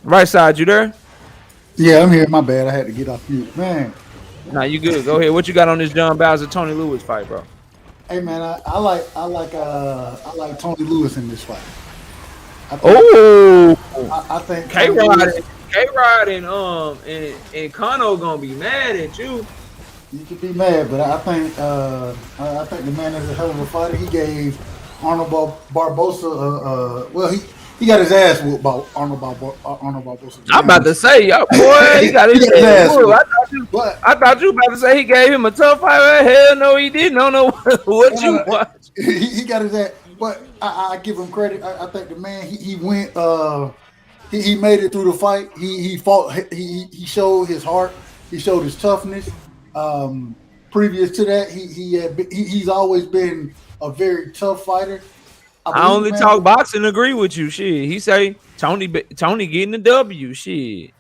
Right side, you there? Yeah, I'm here. My bad. I had to get off mute. Man. Nah, you good. Go ahead. What you got on this John Bowser, Tony Lewis fight, bro? Hey man, I like Tony Lewis in this fight. I think K-Rod and Kano gonna be mad at you. You could be mad, but I think the man is a hell of a fighter. He gave Arnold Barbosa he got his ass whooped by Arnold Barbosa. I'm about to say, boy, he got his ass whooped. I thought you about to say he gave him a tough fight. Hell no, he didn't. I don't know what you watch. He got his ass, but I give him credit. I think the man he went he made it through the fight. He fought. He showed his heart. He showed his toughness. Previous to that, he's always been a very tough fighter. I only talk boxing. Agree with you. Shit, he say Tony getting the W. Shit,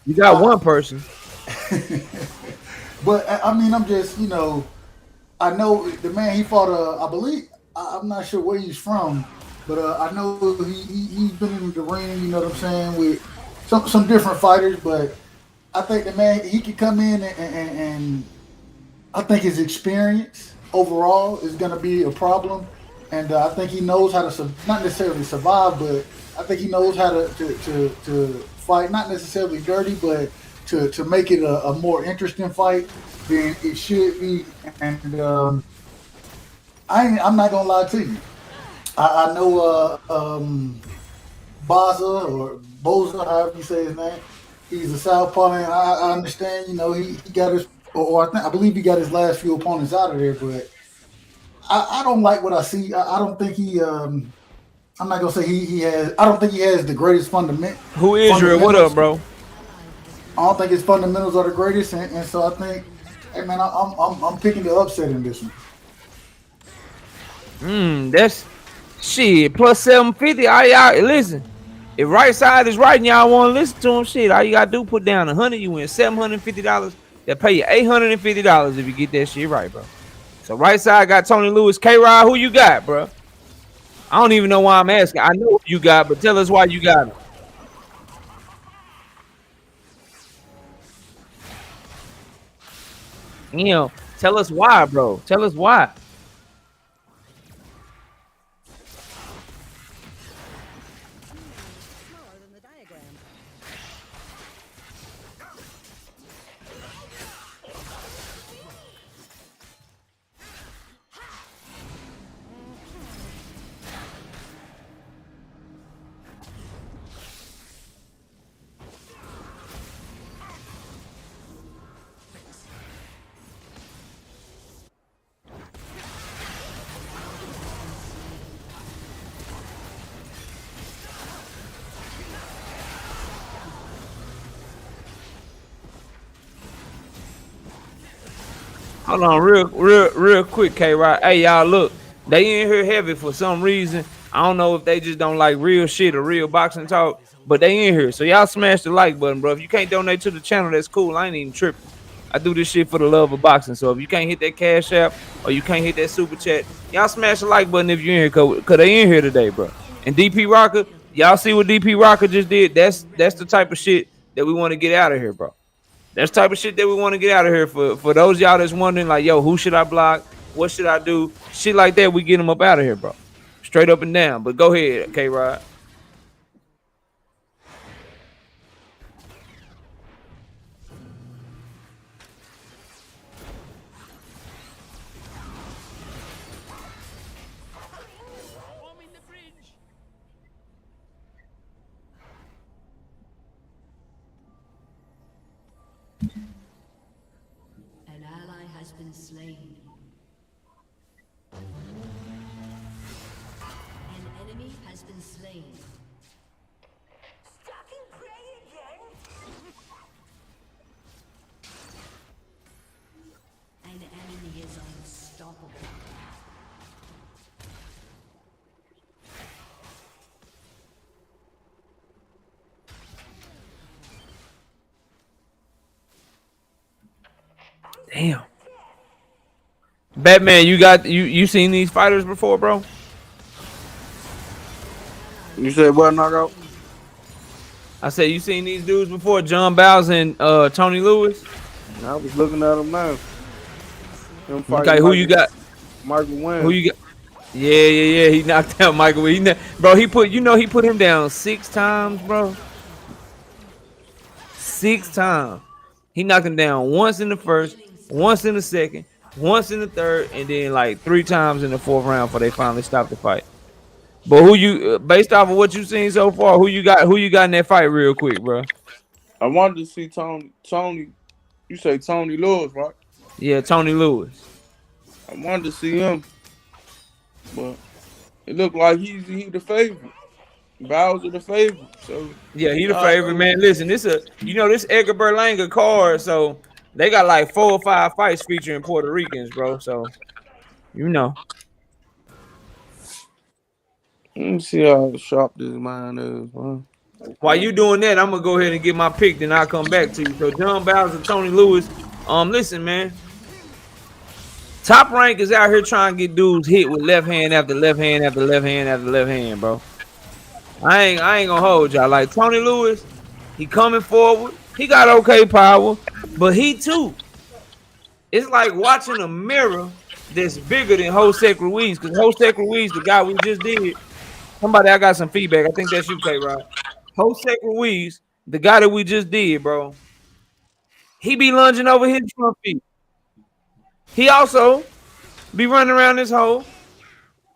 you got one person. But I mean, I'm just I know the man he fought. I believe I'm not sure where he's from, but I know he's been in the ring. You know what I'm saying, with some different fighters, but. I think the man he could come in and I think his experience overall is going to be a problem, and I think he knows how to not necessarily survive, but I think he knows how to fight, not necessarily dirty, but to make it a more interesting fight than it should be. And I'm not gonna lie to you. I know Baza or Boza, however you say his name. He's a southpaw, and I understand. He got his, or I believe he got his last few opponents out of there. But I don't like what I see. I don't think he I'm not gonna say he has. I don't think he has the greatest fundament. Who Israel? What up, bro? I don't think his fundamentals are the greatest, and so I think, hey man, I'm picking the upset in this one. That's shit plus 750. All y'all listen. If right side is right and y'all want to listen to him, shit, all you gotta do put down 100. You win $750. They pay you $850 if you get that shit right, bro. So right side got Tony Lewis. K-Rod, who you got, bro? I don't even know why I'm asking. I know who you got, but tell us why you got him. You know, tell us why, bro. Tell us why. Smaller than the diagram. Hold on, real quick, K-Rod. Hey, y'all, look, they in here heavy for some reason. I don't know if they just don't like real shit or real boxing talk, but they in here. So y'all smash the like button, bro. If you can't donate to the channel, that's cool. I ain't even tripping. I do this shit for the love of boxing. So if you can't hit that cash app or you can't hit that super chat, y'all smash the like button if you're in here, cause they in here today, bro. And DP Rocker, y'all see what DP Rocker just did? That's the type of shit that we want to get out of here, bro. That's the type of shit that we want to get out of here. For those y'all that's wondering, like, yo, who should I block? What should I do? Shit like that, we get them up out of here, bro. Straight up and down. But go ahead, K-Rod. An ally has been slain. An enemy has been slain. Stalking prey again? An enemy is unstoppable. Damn. Batman, you seen these fighters before, bro? You said what, knockout? I said you seen these dudes before, John Bows and Tony Lewis. I was looking at them now. Okay, who you got? Michael Wynn. Who you got? Yeah. He knocked out Michael. Bro, he put him down 6 times, bro. 6 times. He knocked him down once in the first, once in the second, once in the third, and then like 3 times in the 4th round before they finally stopped the fight. But who you, based off of what you've seen so far, who you got in that fight, real quick, bro? I wanted to see Tony. You say Tony Lewis, right? Yeah, Tony Lewis. I wanted to see him, but it looked like he the favorite. Bowser the favorite. So yeah, he the favorite, man. Listen, this Edgar Berlanga card, so they got like 4 or 5 fights featuring Puerto Ricans, bro. So you know. Let me see how sharp this mind is, man. While you doing that, I'm gonna go ahead and get my pick, then I'll come back to you. So John Bowser, Tony Lewis. Listen, man. Top Rank is out here trying to get dudes hit with left hand after left hand after left hand after left hand, bro. I ain't gonna hold y'all. Like Tony Lewis, he coming forward. He got okay power, but he too. It's like watching a mirror that's bigger than Jose Ruiz, because Jose Ruiz, the guy we just did. Somebody, I got some feedback. I think that's you, K-Rod. Jose Ruiz, the guy that we just did, bro. He be lunging over his front feet. He also be running around this hole,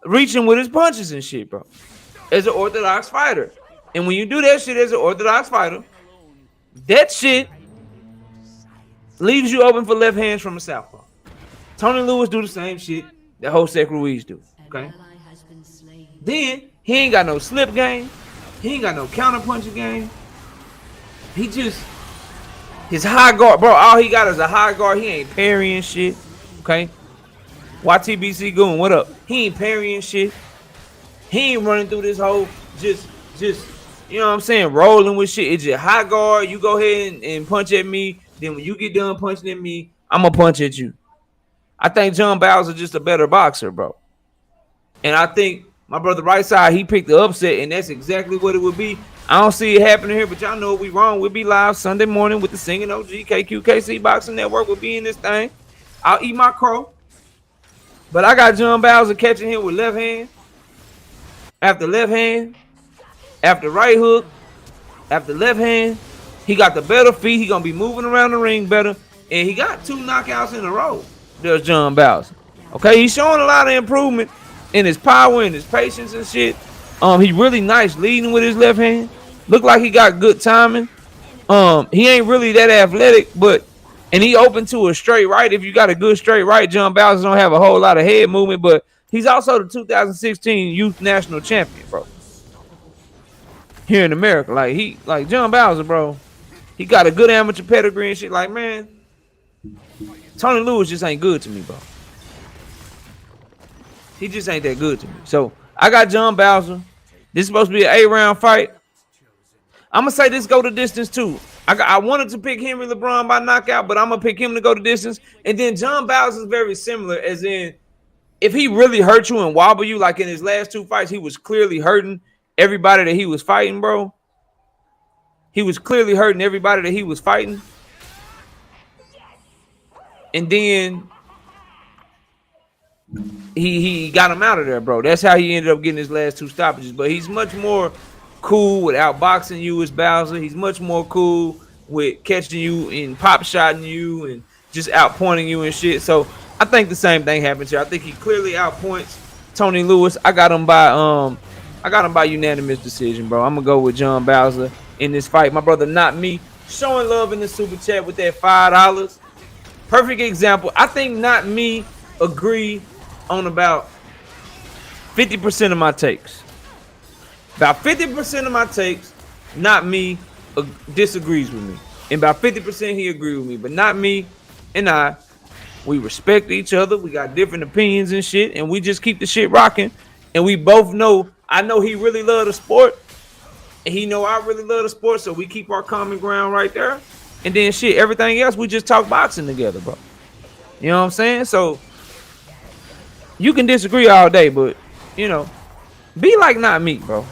reaching with his punches and shit, bro. As an orthodox fighter. And when you do that shit as an orthodox fighter, that shit leaves you open for left hands from a southpaw. Tony Lewis do the same shit that Jose Ruiz do. Okay. Then He ain't got no slip game. He ain't got no counter punching game. He just his high guard, bro. All he got is a high guard. He ain't parrying shit. Okay. YTBC Goon, what up? He ain't parrying shit. He ain't running through this whole just you know what I'm saying, rolling with shit. It's just high guard. You go ahead and punch at me. Then when you get done punching at me, I'm gonna punch at you. I think John Bowser just a better boxer, bro. And I think my brother Right Side, he picked the upset, and that's exactly what it would be. I don't see it happening here, but y'all know we wrong. We'll be live Sunday morning with the Singing OG KQKC Boxing Network. We'll be in this thing. I'll eat my crow. But I got John Bowser catching him with left hand. After left hand. After right hook. After left hand. He got the better feet. He going to be moving around the ring better. And he got 2 knockouts in a row. There's John Bowser. Okay, he's showing a lot of improvement in his power and his patience and shit. He really nice leading with his left hand. Look like he got good timing. He ain't really that athletic, and he open to a straight right. If you got a good straight right, John Bowser don't have a whole lot of head movement, but he's also the 2016 Youth National Champion, bro. Here in America, like John Bowser, bro. He got a good amateur pedigree and shit. Like, man, Tony Lewis just ain't good to me, bro. He just ain't that good to me. So I got John Bowser. This is supposed to be an 8-round fight. I'm gonna say this go the distance too. I wanted to pick Henry LeBron by knockout, but I'm gonna pick him to go the distance. And then John Bowser is very similar, as in if he really hurt you and wobble you, like in his last 2 fights, he was clearly hurting everybody that he was fighting, bro. He was clearly hurting everybody that he was fighting. And then he got him out of there, bro. That's how he ended up getting his last 2 stoppages. But he's much more cool with outboxing you as Bowser. He's much more cool with catching you and pop shotting you and just outpointing you and shit. So I think the same thing happens here. I think he clearly outpoints Tony Lewis. I got him by unanimous decision, bro. I'm gonna go with John Bowser in this fight. My brother Not Me showing love in the super chat with that $5. Perfect example. I think Not Me agree on about 50% of my takes. About 50% of my takes, Not Me disagrees with me. And about 50% he agrees with me. But Not Me and I, we respect each other. We got different opinions and shit. And we just keep the shit rocking. And we both know, I know he really love the sport. And he know I really love the sport. So we keep our common ground right there. And then shit, everything else, we just talk boxing together, bro. You know what I'm saying? So you can disagree all day, but, you know, be like Not Me, bro.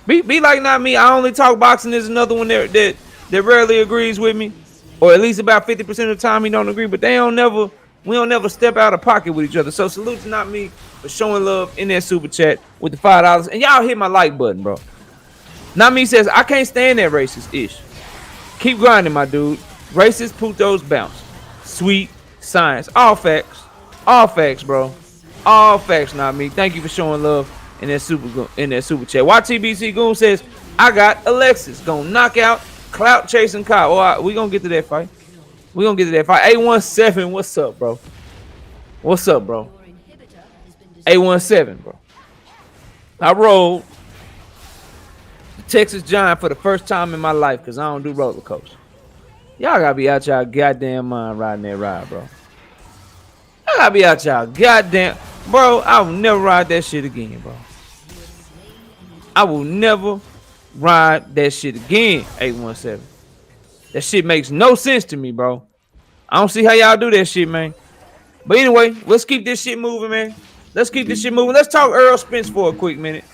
Be like Not Me. I only talk boxing. There's another one there that rarely agrees with me, or at least about 50% of the time he don't agree. But we don't never step out of pocket with each other. So salute to Not Me for showing love in that super chat with the $5. And y'all hit my like button, bro. Not Me says I can't stand that racist ish. Keep grinding, my dude. Racist putos bounce. Sweet science. All facts. All facts, bro. All facts, Not Me. Thank you for showing love in that super chat. YTBC Goon says, I got Alexis gonna knock out Clout Chasing Kyle. Oh, we gonna get to that fight. We gonna get to that fight. A17, what's up, bro? What's up, bro? A17, bro. I rolled the Texas Giant for the first time in my life because I don't do roller coasters. Y'all gotta be out y'all goddamn mind riding that ride, bro. I gotta be out y'all goddamn. Bro, I will never ride that shit again, bro. I will never ride that shit again, 817. That shit makes no sense to me, bro. I don't see how y'all do that shit, man. But anyway, let's keep this shit moving, man. Let's keep this shit moving. Let's talk Errol Spence for a quick minute.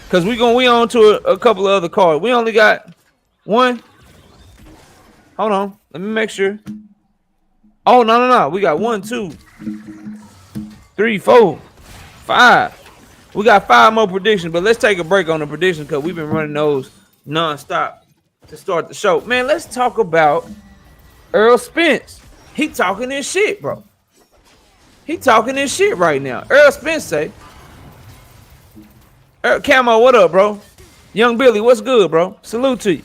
Because we on to a couple of other cards. We only got one. Hold on. Let me make sure. Oh, no. We got 1, 2, 3, 4, 5. We got 5 more predictions, but let's take a break on the predictions because we've been running those non-stop to start the show. Man, let's talk about Errol Spence. He talking this shit, bro. He talking this shit right now. Errol Spence say, Camo, what up, bro? Young Billy, what's good, bro? Salute to you.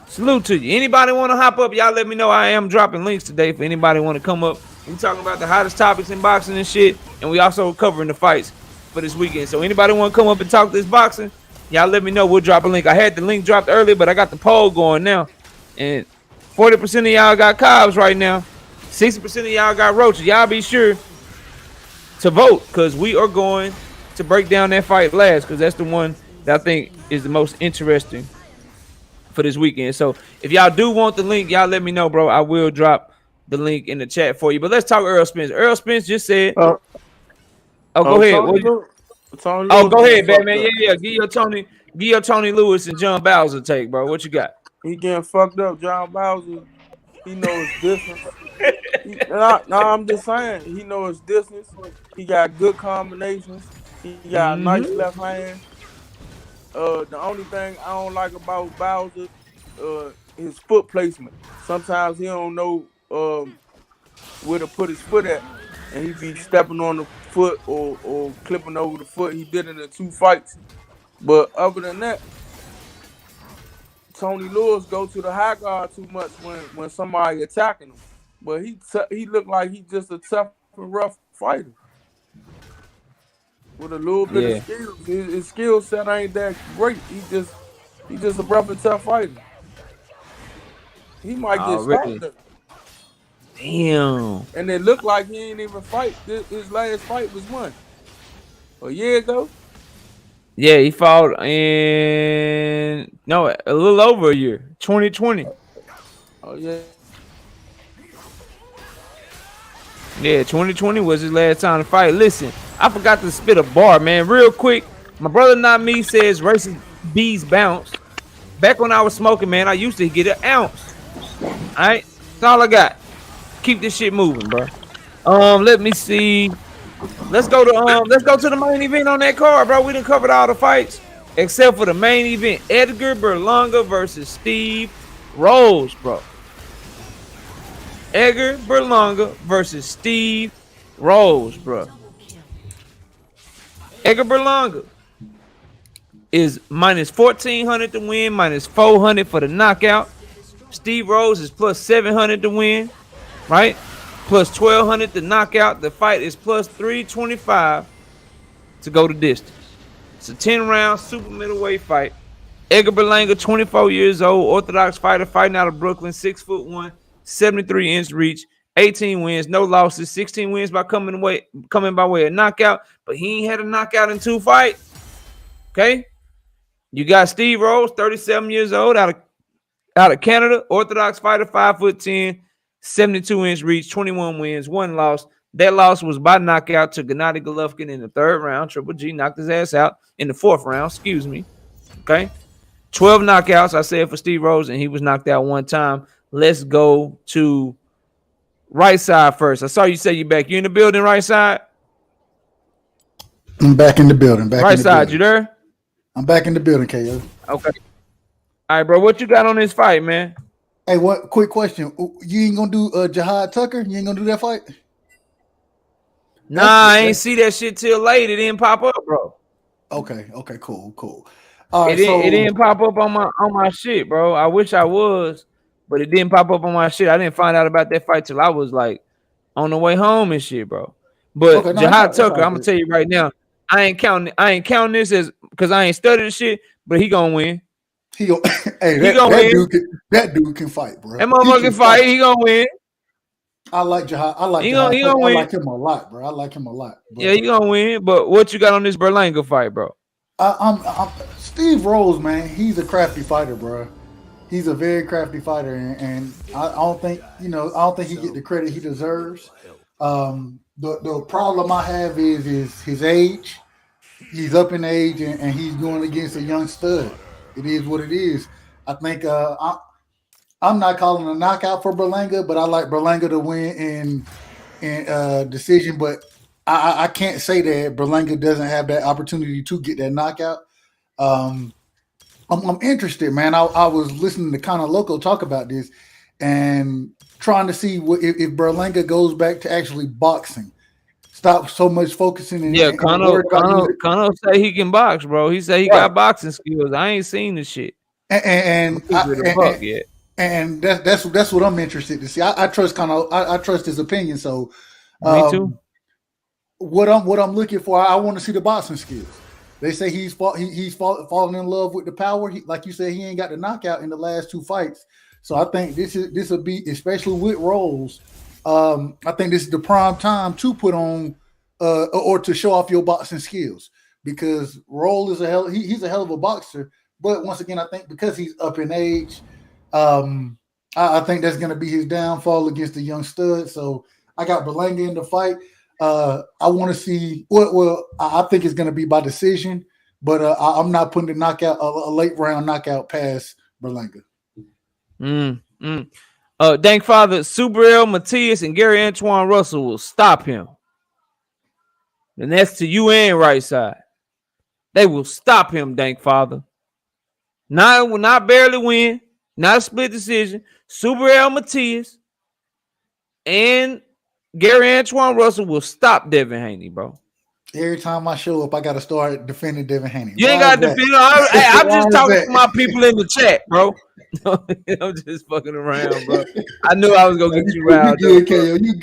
Salute to you. Anybody want to hop up? Y'all let me know. I am dropping links today for anybody want to come up. We talking about the hottest topics in boxing and shit, and we also covering the fights for this weekend. So anybody want to come up and talk this boxing, y'all let me know. We'll drop a link. I had the link dropped earlier, but I got the poll going now. And 40% of y'all got Cobbs right now. 60% of y'all got Roach. Y'all be sure to vote because we are going to break down that fight last because that's the one that I think is the most interesting for this weekend. So if y'all do want the link, y'all let me know, bro. I will drop the link in the chat for you. But let's talk Earl Spence. Earl Spence just said, go ahead. Go ahead, Batman. Yeah. Give your Tony Lewis and John Bowser take, bro. What you got? He getting fucked up. John Bowser, he knows distance. I'm just saying, he knows distance. He got good combinations. He got a nice left hand. The only thing I don't like about Bowser, his foot placement. Sometimes he don't know where to put his foot at, and he be stepping on the foot or clipping over the foot. He did it in 2 fights. But other than that, Tony Lewis go to the high guard too much when somebody attacking him. But he looked like he just a tough and rough fighter with a little bit of skills. His skill set ain't that great. He just a rough and tough fighter. He might get stopped. Damn. And it looked like he ain't even fight. His last fight was when? A year ago? Yeah, he fought in a little over a year, 2020. Oh yeah. Yeah, 2020 was his last time to fight. Listen, I forgot to spit a bar, man. Real quick, my brother Not Me says racing bees bounce. Back when I was smoking, man, I used to get an ounce. All right, that's all I got. Keep this shit moving, bro. Let me see. Let's go to the main event on that card, bro. We done covered all the fights except for the main event. Edgar Berlanga versus Steve Rose, bro. Edgar Berlanga versus Steve Rose, bro. Edgar Berlanga is minus 1,400 to win, minus 400 for the knockout. Steve Rose is plus 700 to win, right? Plus 1,200 to knockout. The fight is plus 325 to go the distance. It's a 10-round super middleweight fight. Edgar Berlanga, 24 years old, Orthodox fighter, fighting out of Brooklyn, 6'1", 73-inch reach, 18 wins, no losses, 16 wins by coming by way of knockout, but he ain't had a knockout in 2 fights. Okay, you got Steve Rose, 37 years old, out of Canada, Orthodox fighter, 5'10", 72-inch reach, 21 wins, 1 loss. That loss was by knockout to Gennady Golovkin in the 3rd round. Triple G knocked his ass out in the 4th round. Excuse me. Okay, 12 knockouts. I said for Steve Rose, and he was knocked out 1 time. Let's go to right side first. I saw you say you back. You in the building, right side? I'm back in the building. Right side, you there? I'm back in the building, KO. Okay. All right, bro. What you got on this fight, man? Hey, what? Quick question. You ain't gonna do Jihad Tucker? You ain't gonna do that fight? Nah, I ain't see that shit till late. It didn't pop up, bro. Okay, cool. All right, it didn't pop up on my shit, bro. I wish I was, but it didn't pop up on my shit. I didn't find out about that fight till I was like on the way home and shit, bro. But Jihad Tucker, I'm gonna tell you right now, I ain't counting this as because I ain't studied the shit, but he gonna win. Hey, that dude can fight, bro. That motherfucker can fight. He gonna win. I like Jihad. I like Jihad. I like him a lot, bro. I like him a lot. Yeah, he gonna win. But what you got on this Berlanga fight, bro? I'm Steve Rose, man. He's a crafty fighter, bro. He's a very crafty fighter, and I don't think he get the credit he deserves. The problem I have is his age. He's up in age, and he's going against a young stud. It is what it is. I think I'm not calling a knockout for Berlanga, but I like Berlanga to win in decision. But I can't say that Berlanga doesn't have that opportunity to get that knockout. I'm interested, man. I was listening to Conor Loco talk about this and trying to see if Berlanga goes back to actually boxing. Stop so much focusing. Conor say he can box, bro. He said he got boxing skills. I ain't seen the shit. And that's what I'm interested to see. I trust Conor. I trust his opinion. So me too. what I'm looking for, I want to see the boxing skills. They say he's fallen in love with the power. Like you said, he ain't got the knockout in the last 2 fights. So I think this will be, especially with Rolls. I think this is the prime time to put on or to show off your boxing skills, because Roll is he's a hell of a boxer. But once again, I think because he's up in age, I think that's going to be his downfall against the young stud. So I got Berlanga in the fight. I want to see. Well, I think it's going to be by decision, but I'm not putting the knockout a late round knockout past Berlanga. Dank Father, Subriel Matias and Gary Antoine Russell will stop him. And that's to you and right side. They will stop him, Dank Father. Not barely win, not a split decision. Subriel Matias and Gary Antoine Russell will stop Devin Haney, bro. Every time I show up, I got to start defending Devin Haney. You ain't got to defend him. I'm just talking to my people in the chat, bro. I'm just fucking around, bro. I knew I was gonna get you riled. You good, KO. You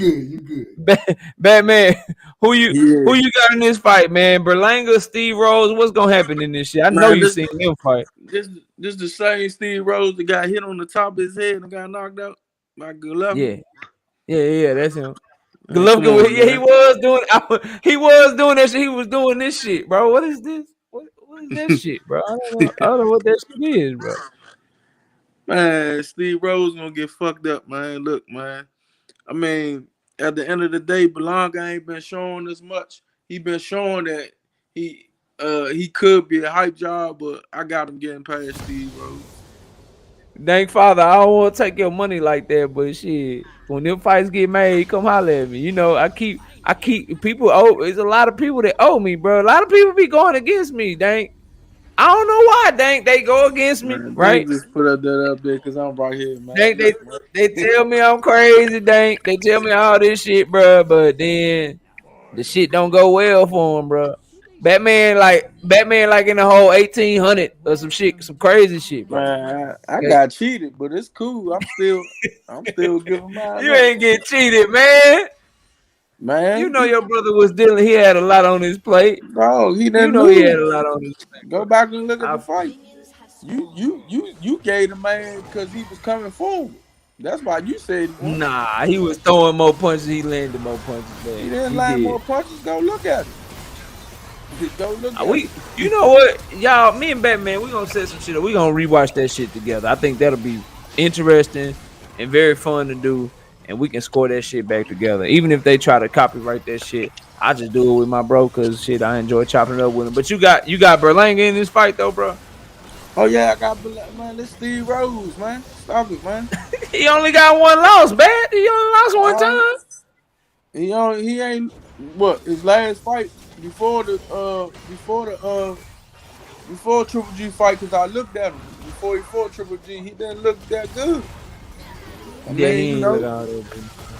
good. Batman, who you got in this fight, man? Berlanga, Steve Rose. What's gonna happen in this shit? I know you seen him fight. This the same Steve Rose that got hit on the top of his head and got knocked out by Golovkin. Yeah, that's him. Golovkin, he was doing that shit. He was doing this shit, bro. What is this? What is that shit, bro? I don't know what that shit is, bro. Man, Steve Rose gonna get fucked up, man. Look, man. I mean, at the end of the day, Berlanga ain't been showing as much. He been showing that he could be a hype job, but I got him getting past Steve Rose. Dank Father, I don't want to take your money like that, but shit, when them fights get made, come holler at me. You know, I keep people there's a lot of people that owe me, bro. A lot of people be going against me, Dank. I don't know why, Dank, they go against me, Man, right? Just put that up there because I'm right here, man. Dank, they tell me I'm crazy, Dank. They tell me all this shit, bro, but then the shit don't go well for him, bro. Batman like in the whole 1800 or some shit, some crazy shit, bro. Man, I got cheated, but it's cool. I'm still giving mine. You ain't get cheated, man. Man, you know your brother was dealing. He had a lot on his plate. Bro, he didn't. You know he had a lot on his plate. Go back and look at the fight. You gave the man because he was coming forward. That's why you said he won. Nah, he was throwing more punches. He landed more punches, man. He didn't land more punches. Go look at it. Go look at it. You know what, y'all? Me and Batman, we gonna set some shit up. We gonna rewatch that shit together. I think that'll be interesting and very fun to do. And we can score that shit back together. Even if they try to copyright that shit, I just do it with my bro because shit, I enjoy chopping it up with him. But you got Berlanga in this fight though, bro. Oh yeah, I got man. This Steve Rose, man. Stop it, man. He only got one loss, man. He only lost one time. He ain't what his last fight before Triple G fight, because I looked at him before he fought Triple G. He didn't look that good. I mean,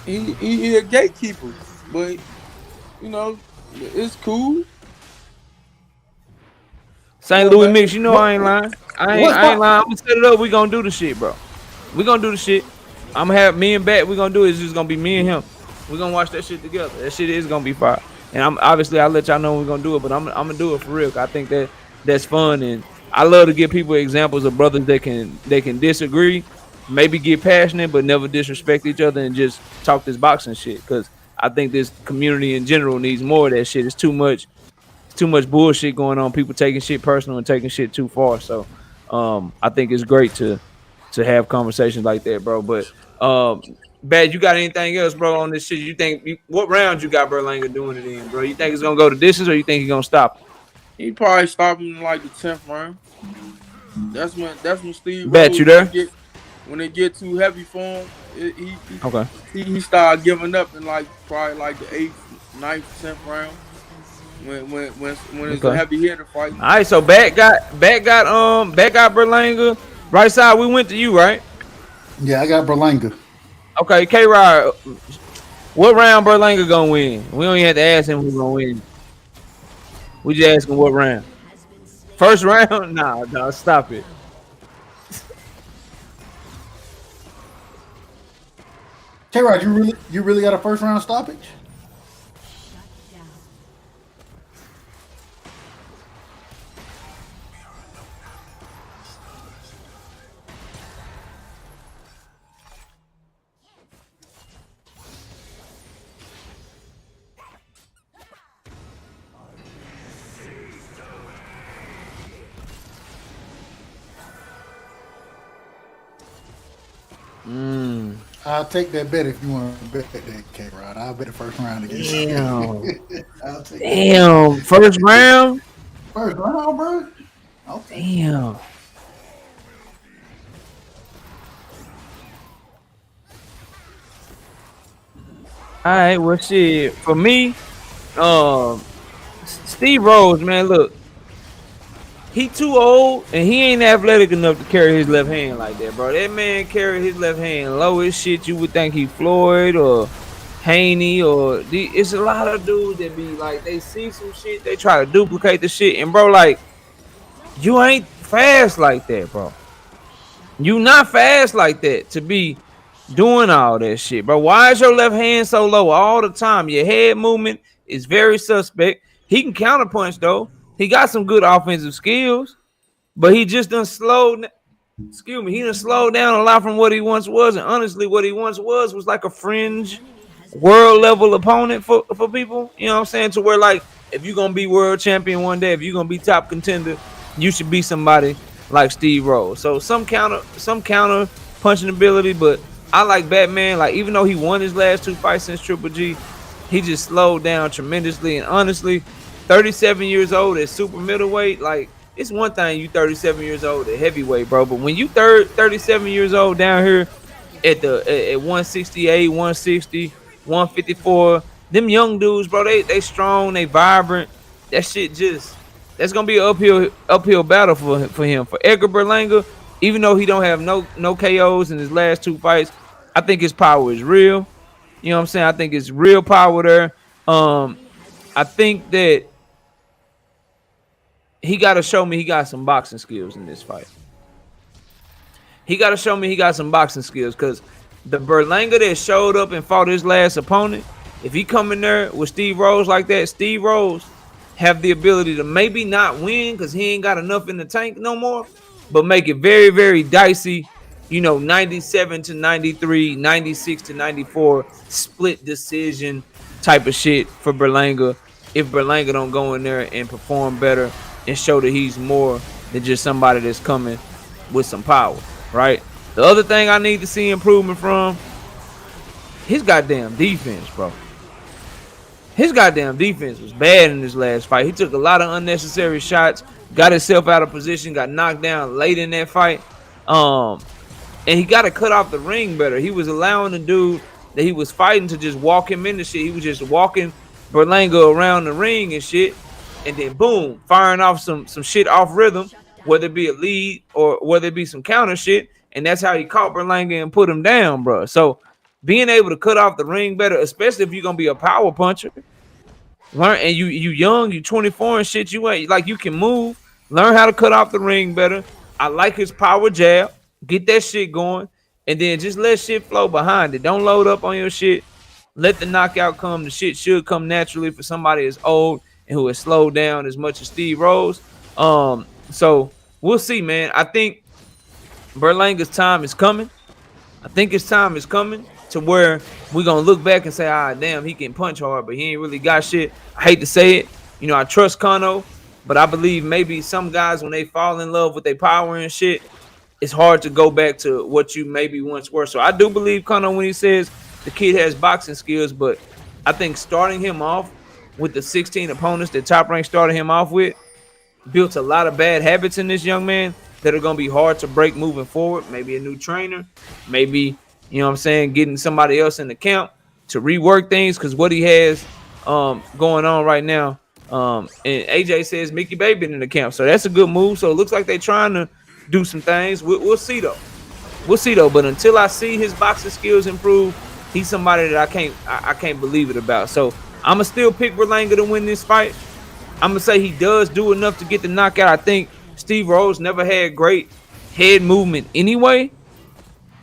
he a gatekeeper, but you know, it's cool. St. Louis Mix, you know I ain't lying. I ain't lying. I'm gonna set it up. We gonna do the shit, bro. We gonna do the shit. I'm gonna have me and Bat. We gonna do it. It's just gonna be me and him. We gonna watch that shit together. That shit is gonna be fire. And I'll let y'all know we're gonna do it, but I'm gonna do it for real. I think that's fun, and I love to give people examples of brothers that can disagree. Maybe get passionate, but never disrespect each other and just talk this boxing shit. Because I think this community in general needs more of that shit. It's too much bullshit going on. People taking shit personal and taking shit too far. So I think it's great to have conversations like that, bro. But Bad, you got anything else, bro, on this shit? You think what round you got Berlanga doing it in, bro? You think it's gonna go to distance or you think he's gonna stop? He probably stop him in like the 10th round. That's when Steve. Bet you there. When it get too heavy for him, he started giving up in probably the 8th, 9th, 10th round. When it's a heavy hitter fight. All right, so Bat got Berlanga. Right side, we went to you, right? Yeah, I got Berlanga. Okay, K-Rod, what round Berlanga gonna win? We don't even have to ask him who's gonna win. We just ask him what round. First round? Nah, stop it. K-Rod, you really got a first round stoppage? I'll take that bet if you want to bet that, K-Rod. I'll bet the first round against you. Damn. I'll take Damn. First round? first round, bro. Okay. Damn. All right, well, shit. For me, Steve Rose, man, look, he too old and he ain't athletic enough to carry his left hand like that, bro. That man carry his left hand low as shit. You would think he Floyd or Haney or it's a lot of dudes that be like, they see some shit, they try to duplicate the shit, and bro, like, you ain't fast like that, bro. You not fast like that to be doing all that shit, bro. Why is your left hand so low all the time? Your head movement is very suspect. He can counterpunch though. He got some good offensive skills, but he just done slowed. Excuse me, he done slowed down a lot from what he once was. And honestly, what he once was like a fringe world level opponent for people. You know what I'm saying? To where, like, if you're gonna be world champion one day, if you're gonna be top contender, you should be somebody like Steve Rose. So some counter punching ability, but I like Batman. Like, even though he won his last 2 fights since Triple G, he just slowed down tremendously. And honestly, 37 years old at super middleweight, like, it's one thing you 37 years old at heavyweight, bro. But when you 37 years old down here at 168, 160, 154, them young dudes, bro, they strong, they vibrant. That shit that's gonna be an uphill battle for him. For Edgar Berlanga, even though he don't have no KOs in his last 2 fights, I think his power is real. You know what I'm saying? I think it's real power there. I think that he got to show me he got some boxing skills in this fight. He got to show me he got some boxing skills, because the Berlanga that showed up and fought his last opponent, if he come in there with Steve Rose like that, Steve Rose have the ability to maybe not win because he ain't got enough in the tank no more, but make it very, very dicey. 97 to 93, 96 to 94, split decision type of shit for Berlanga. If Berlanga don't go in there and perform better and show that he's more than just somebody that's coming with some power, right? The other thing I need to see improvement from, his goddamn defense, bro. His goddamn defense was bad in this last fight. He took a lot of unnecessary shots, got himself out of position, got knocked down late in that fight. And he got to cut off the ring better. He was allowing the dude that he was fighting to just walk him into shit. He was just walking Berlanga around the ring and shit, and then boom, firing off some shit off rhythm, whether it be a lead or whether it be some counter shit. And that's how he caught Berlanga and put him down, bro. So being able to cut off the ring better, especially if you're gonna be a power puncher, learn. And you young, you 24 and shit. You ain't like, you can move. Learn how to cut off the ring better. I like his power jab. Get that shit going, and then just let shit flow behind it. Don't load up on your shit. Let the knockout come. The shit should come naturally for somebody as old and who has slowed down as much as Steve Rose. So we'll see, man. I think Berlanga's time is coming. I think his time is coming to where we're going to look back and say, damn, he can punch hard, but he ain't really got shit. I hate to say it. I trust Kano, but I believe maybe some guys, when they fall in love with their power and shit, it's hard to go back to what you maybe once were. So I do believe Kano when he says the kid has boxing skills, but I think starting him off with the 16 opponents that Top Rank started him off with built a lot of bad habits in this young man that are going to be hard to break moving forward. Maybe a new trainer, maybe, getting somebody else in the camp to rework things, because what he has going on right now, and AJ says Mickey Bay been in the camp, so that's a good move. So it looks like they're trying to do some things. We'll see though. But until I see his boxing skills improve, he's somebody that I can't believe it about. So I'ma still pick Berlanga to win this fight. I'm gonna say he does do enough to get the knockout. I think Steve Rose never had great head movement anyway,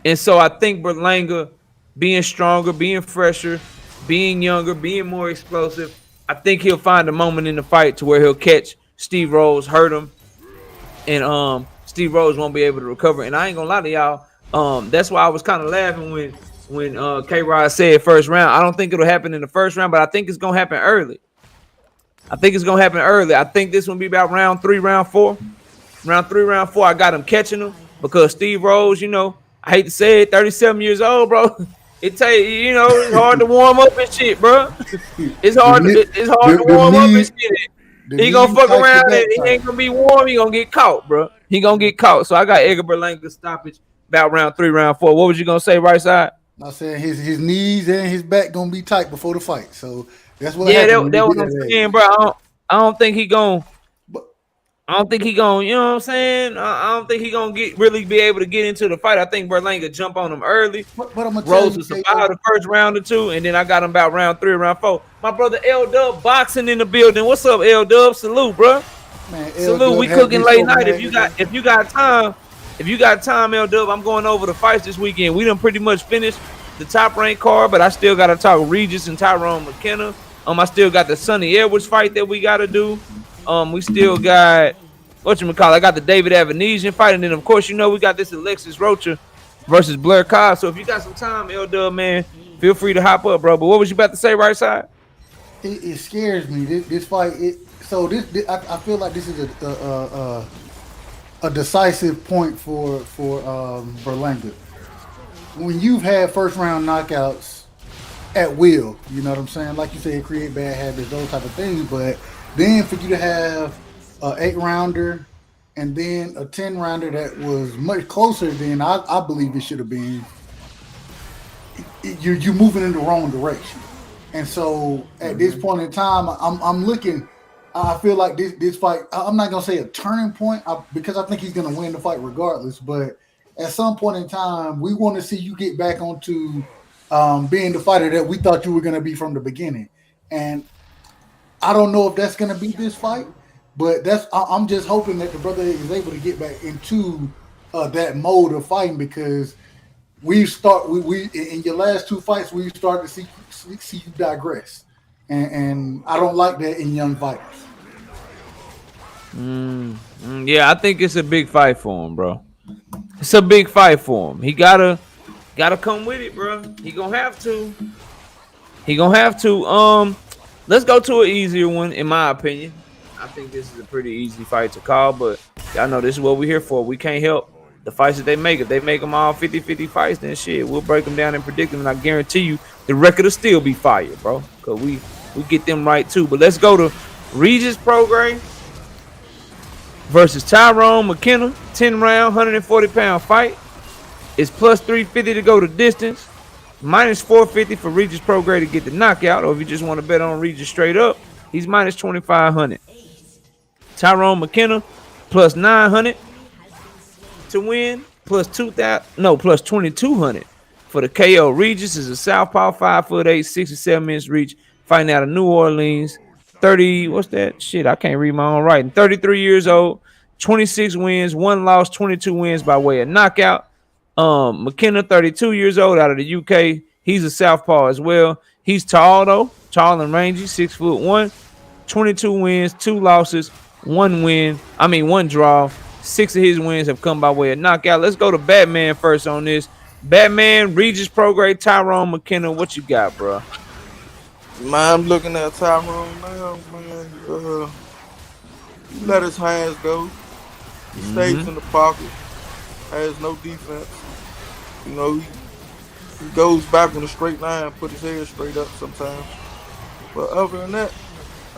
and so I think Berlanga, being stronger, being fresher, being younger, being more explosive, I think he'll find a moment in the fight to where he'll catch Steve Rose, hurt him, and Steve Rose won't be able to recover. And I ain't gonna lie to y'all, that's why I was kind of laughing when K-Rod said first round. I don't think it'll happen in the first round, but I think it's gonna happen early. I think this one be about round 3, round 4. Round 3, round 4, I got him catching him, because Steve Rose, I hate to say it, 37 years old, bro. It take it's hard to warm up and shit, bro. It's hard. It's hard to warm up and shit. He gonna fuck around and he ain't gonna be warm. He gonna get caught, bro. He gonna get caught. So I got Edgar Berlanga stoppage about round 3, round 4. What was you gonna say, right side? I'm saying his knees and his back gonna be tight before the fight. So that's what. Yeah, happened that when what you I'm get that saying, age. bro. I don't think he gonna. But I don't think he gonna. You know what I'm saying? I don't think he gonna really be able to get into the fight. I think Berlanga jump on him early. I'm gonna tell Rose you, to survive the first round or 2, and then I got him about round 3 or round 4. My brother L Dub boxing in the building. What's up, L Dub? Salute, bro. man, Salute. We cooking late night. If you got time, L Dub, I'm going over the fights this weekend. We done pretty much finished the top ranked card, but I still got to talk Regis and Tyrone McKenna. I still got the Sonny Edwards fight that we got to do. We still got I got the David Avanesian fight, and then of course we got this Alexis Rocha versus Blair Cobb. So if you got some time, L Dub, man, feel free to hop up, bro. But what was you about to say, right side? It scares me. This fight. I feel like this is a decisive point for Berlanga. When you've had first round knockouts at will, you know what I'm saying? Like you said, create bad habits, those type of things. But then for you to have an 8-rounder and then a 10-rounder that was much closer than I believe it should have been, you're moving in the wrong direction. And so at this point in time, I'm looking. I feel like this fight. I'm not gonna say a turning point because I think he's gonna win the fight regardless. But at some point in time, we want to see you get back onto being the fighter that we thought you were gonna be from the beginning. And I don't know if that's gonna be this fight, but I'm just hoping that the brother is able to get back into that mode of fighting because we in your last 2 fights we started to see you digress, and I don't like that in young fighters. Yeah, I think it's a big fight for him, bro. It's a big fight for him. He gotta come with it, bro. He gonna have to. Let's go to an easier one, in my opinion. I think this is a pretty easy fight to call, but y'all know this is what we're here for. We can't help the fights that they make. If they make them all 50-50 fights, then shit, we'll break them down and predict them, and I guarantee you the record will still be fire, bro, because we get them right too. But let's go to Regis Prograis versus Tyrone McKenna, 10-round, 140-pound fight. It's plus 350 to go the distance, minus 450 for Regis Prograis to get the knockout, or if you just want to bet on Regis straight up, he's minus 2,500. Tyrone McKenna plus 900 to win, plus 2,200 for the KO. Regis is a southpaw, 5'8", 67 inch reach, fighting out of New Orleans. 30, what's that? Shit, I can't read my own writing. 33 years old, 26 wins, 1 loss, 22 wins by way of knockout. McKenna, 32 years old, out of the UK. He's a southpaw as well. He's tall though, tall and rangy, 6'1", 22 wins, 2 losses, 1 draw. 6 of his wins have come by way of knockout. Let's go to Batman first on this. Batman, Regis Prograis, Tyrone McKenna. What you got, bro? Man, I'm looking at Tyrone now, man. He let his hands go. He stays in the pocket. Has no defense. You know, he goes back on a straight line, put his head straight up sometimes. But other than that,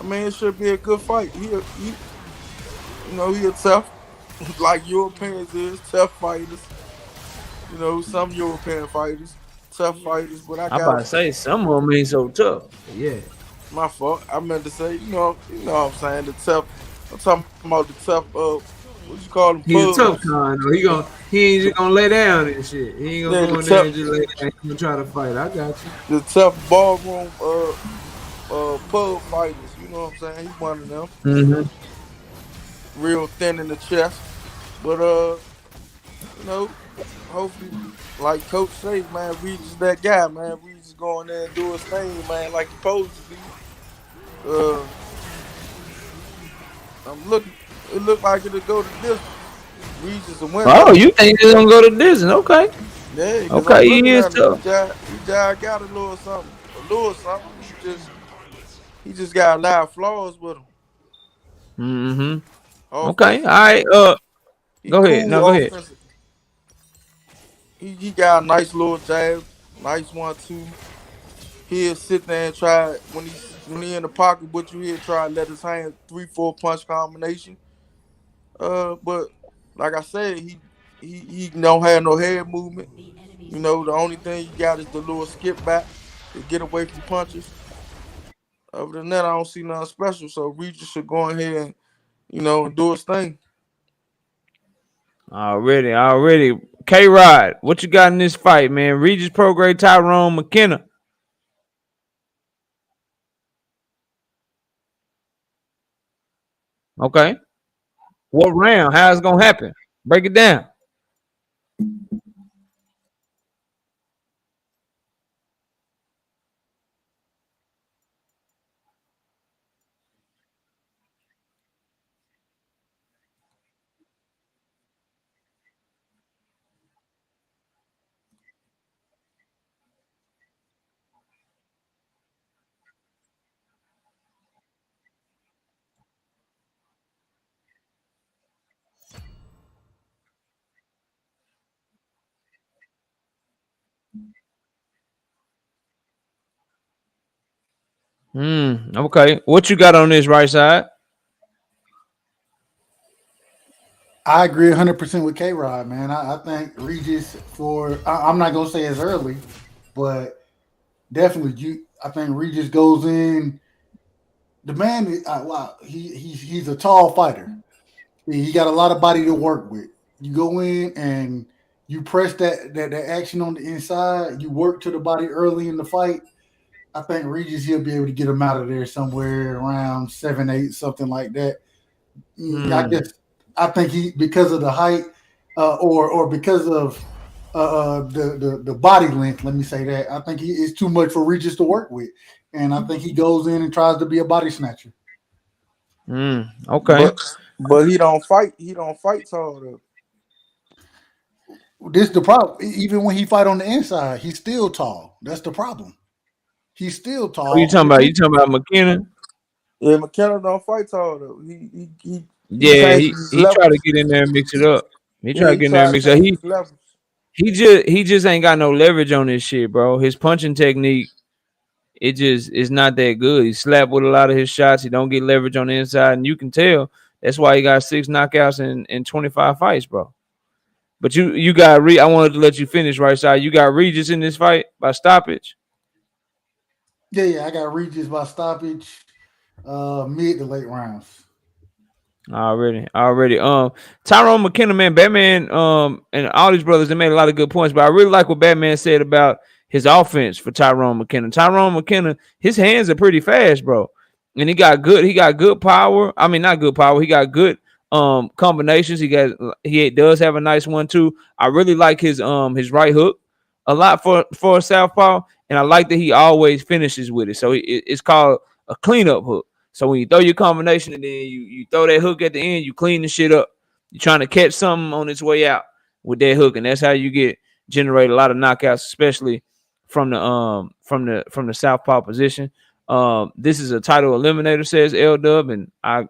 I mean, it should be a good fight. He a tough, like Europeans is, tough fighters. You know, some European fighters, tough fighters. But I about to say some of them ain't so tough. Yeah. My fault. I meant to say, you know what I'm saying, the tough. I'm talking about the tough. What you call them? He's a tough kind. Though. He ain't just gonna lay down and shit. He ain't gonna go in there and just lay down and try to fight. I got you. The tough ballroom pub fighters. You know what I'm saying? He's one of them. Mm-hmm. Real thin in the chest, but you know, hopefully, like Coach says, man, Regis that guy, man. Regis going there and do his thing, man, like he supposed to be. It looked like it'll go to distance. Regis a winner. Oh, you think it's gonna go to distance? Okay. Yeah. Okay, he is tough. He got a little something. He just got a lot of flaws with him. Mm-hmm. Okay. All right. Go ahead. No, go ahead. he got a nice little jab, nice 1-2. He'll sit there and try when he in the pocket, but he'll try to let his hand 3-4 punch combination. But like I said, he don't have no head movement. You know, the only thing you got is the little skip back to get away from punches. Other than that, I don't see nothing special. So Regis should go ahead and, and do his thing. Already. K-Rod, what you got in this fight, man? Regis Prograis, Tyrone McKenna. Okay. What round? How's it gonna happen? Break it down. Okay. What you got on this right side? I agree 100% with K-Rod, man. I think Regis I'm not gonna say it's early, but definitely I think Regis goes in. The man, wow, he's a tall fighter. He got a lot of body to work with. You go in and you press that action on the inside. You work to the body early in the fight. I think Regis, he'll be able to get him out of there somewhere around 7-8, something like that. I think he, because of the height, or because of the body length. Let me say that. I think he is too much for Regis to work with, and I think he goes in and tries to be a body snatcher. Okay, but he don't fight. He don't fight tall though. This is the problem. Even when he fight on the inside, he's still tall. That's the problem. He's still tall. What are you talking about? You talking about McKenna? Yeah, McKenna don't fight tall though. He try to get in there and mix it up. He try to get in there and mix it up. He just ain't got no leverage on this shit, bro. His punching technique, it just is not that good. He slapped with a lot of his shots. He don't get leverage on the inside, and you can tell that's why he got 6 knockouts in 25 fights, bro. But you got I wanted to let you finish right side. You got Regis in this fight by stoppage. Yeah, I got Regis by stoppage, mid to late rounds. Already. Tyrone McKenna, man, Batman, and all these brothers, they made a lot of good points, but I really like what Batman said about his offense for Tyrone McKenna. Tyrone McKenna, his hands are pretty fast, bro. And he got good power. I mean, not good power. He got good combinations. He does have a nice 1-2. I really like his right hook a lot for a southpaw, and I like that he always finishes with it. So it's called a cleanup hook. So when you throw your combination and then you throw that hook at the end, you clean the shit up. You're trying to catch something on its way out with that hook, and that's how you generate a lot of knockouts, especially from the southpaw position. This is a title eliminator, says L Dub, and I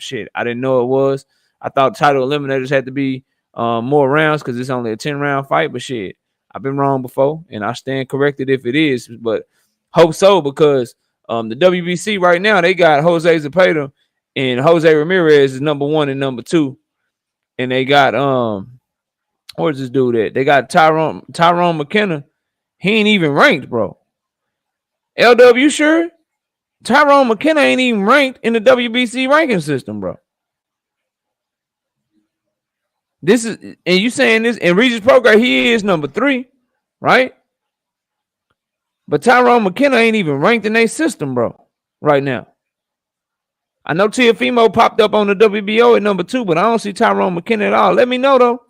didn't know it was. I thought title eliminators had to be more rounds because it's only a 10-round fight, but shit, I've been wrong before, and I stand corrected if it is, but hope so, because the WBC right now, they got Jose Zepeda and Jose Ramirez is number 1 and number 2, and they got where's this dude at? They got Tyrone McKenna. He ain't even ranked, bro. LW, you sure? Tyrone McKenna ain't even ranked in the WBC ranking system, bro. This is, and you saying this, and Regis Prograis, he is number 3, right? But Tyrone McKenna ain't even ranked in their system, bro, right now. I know Teofimo popped up on the WBO at number 2, but I don't see Tyrone McKenna at all. Let me know, though.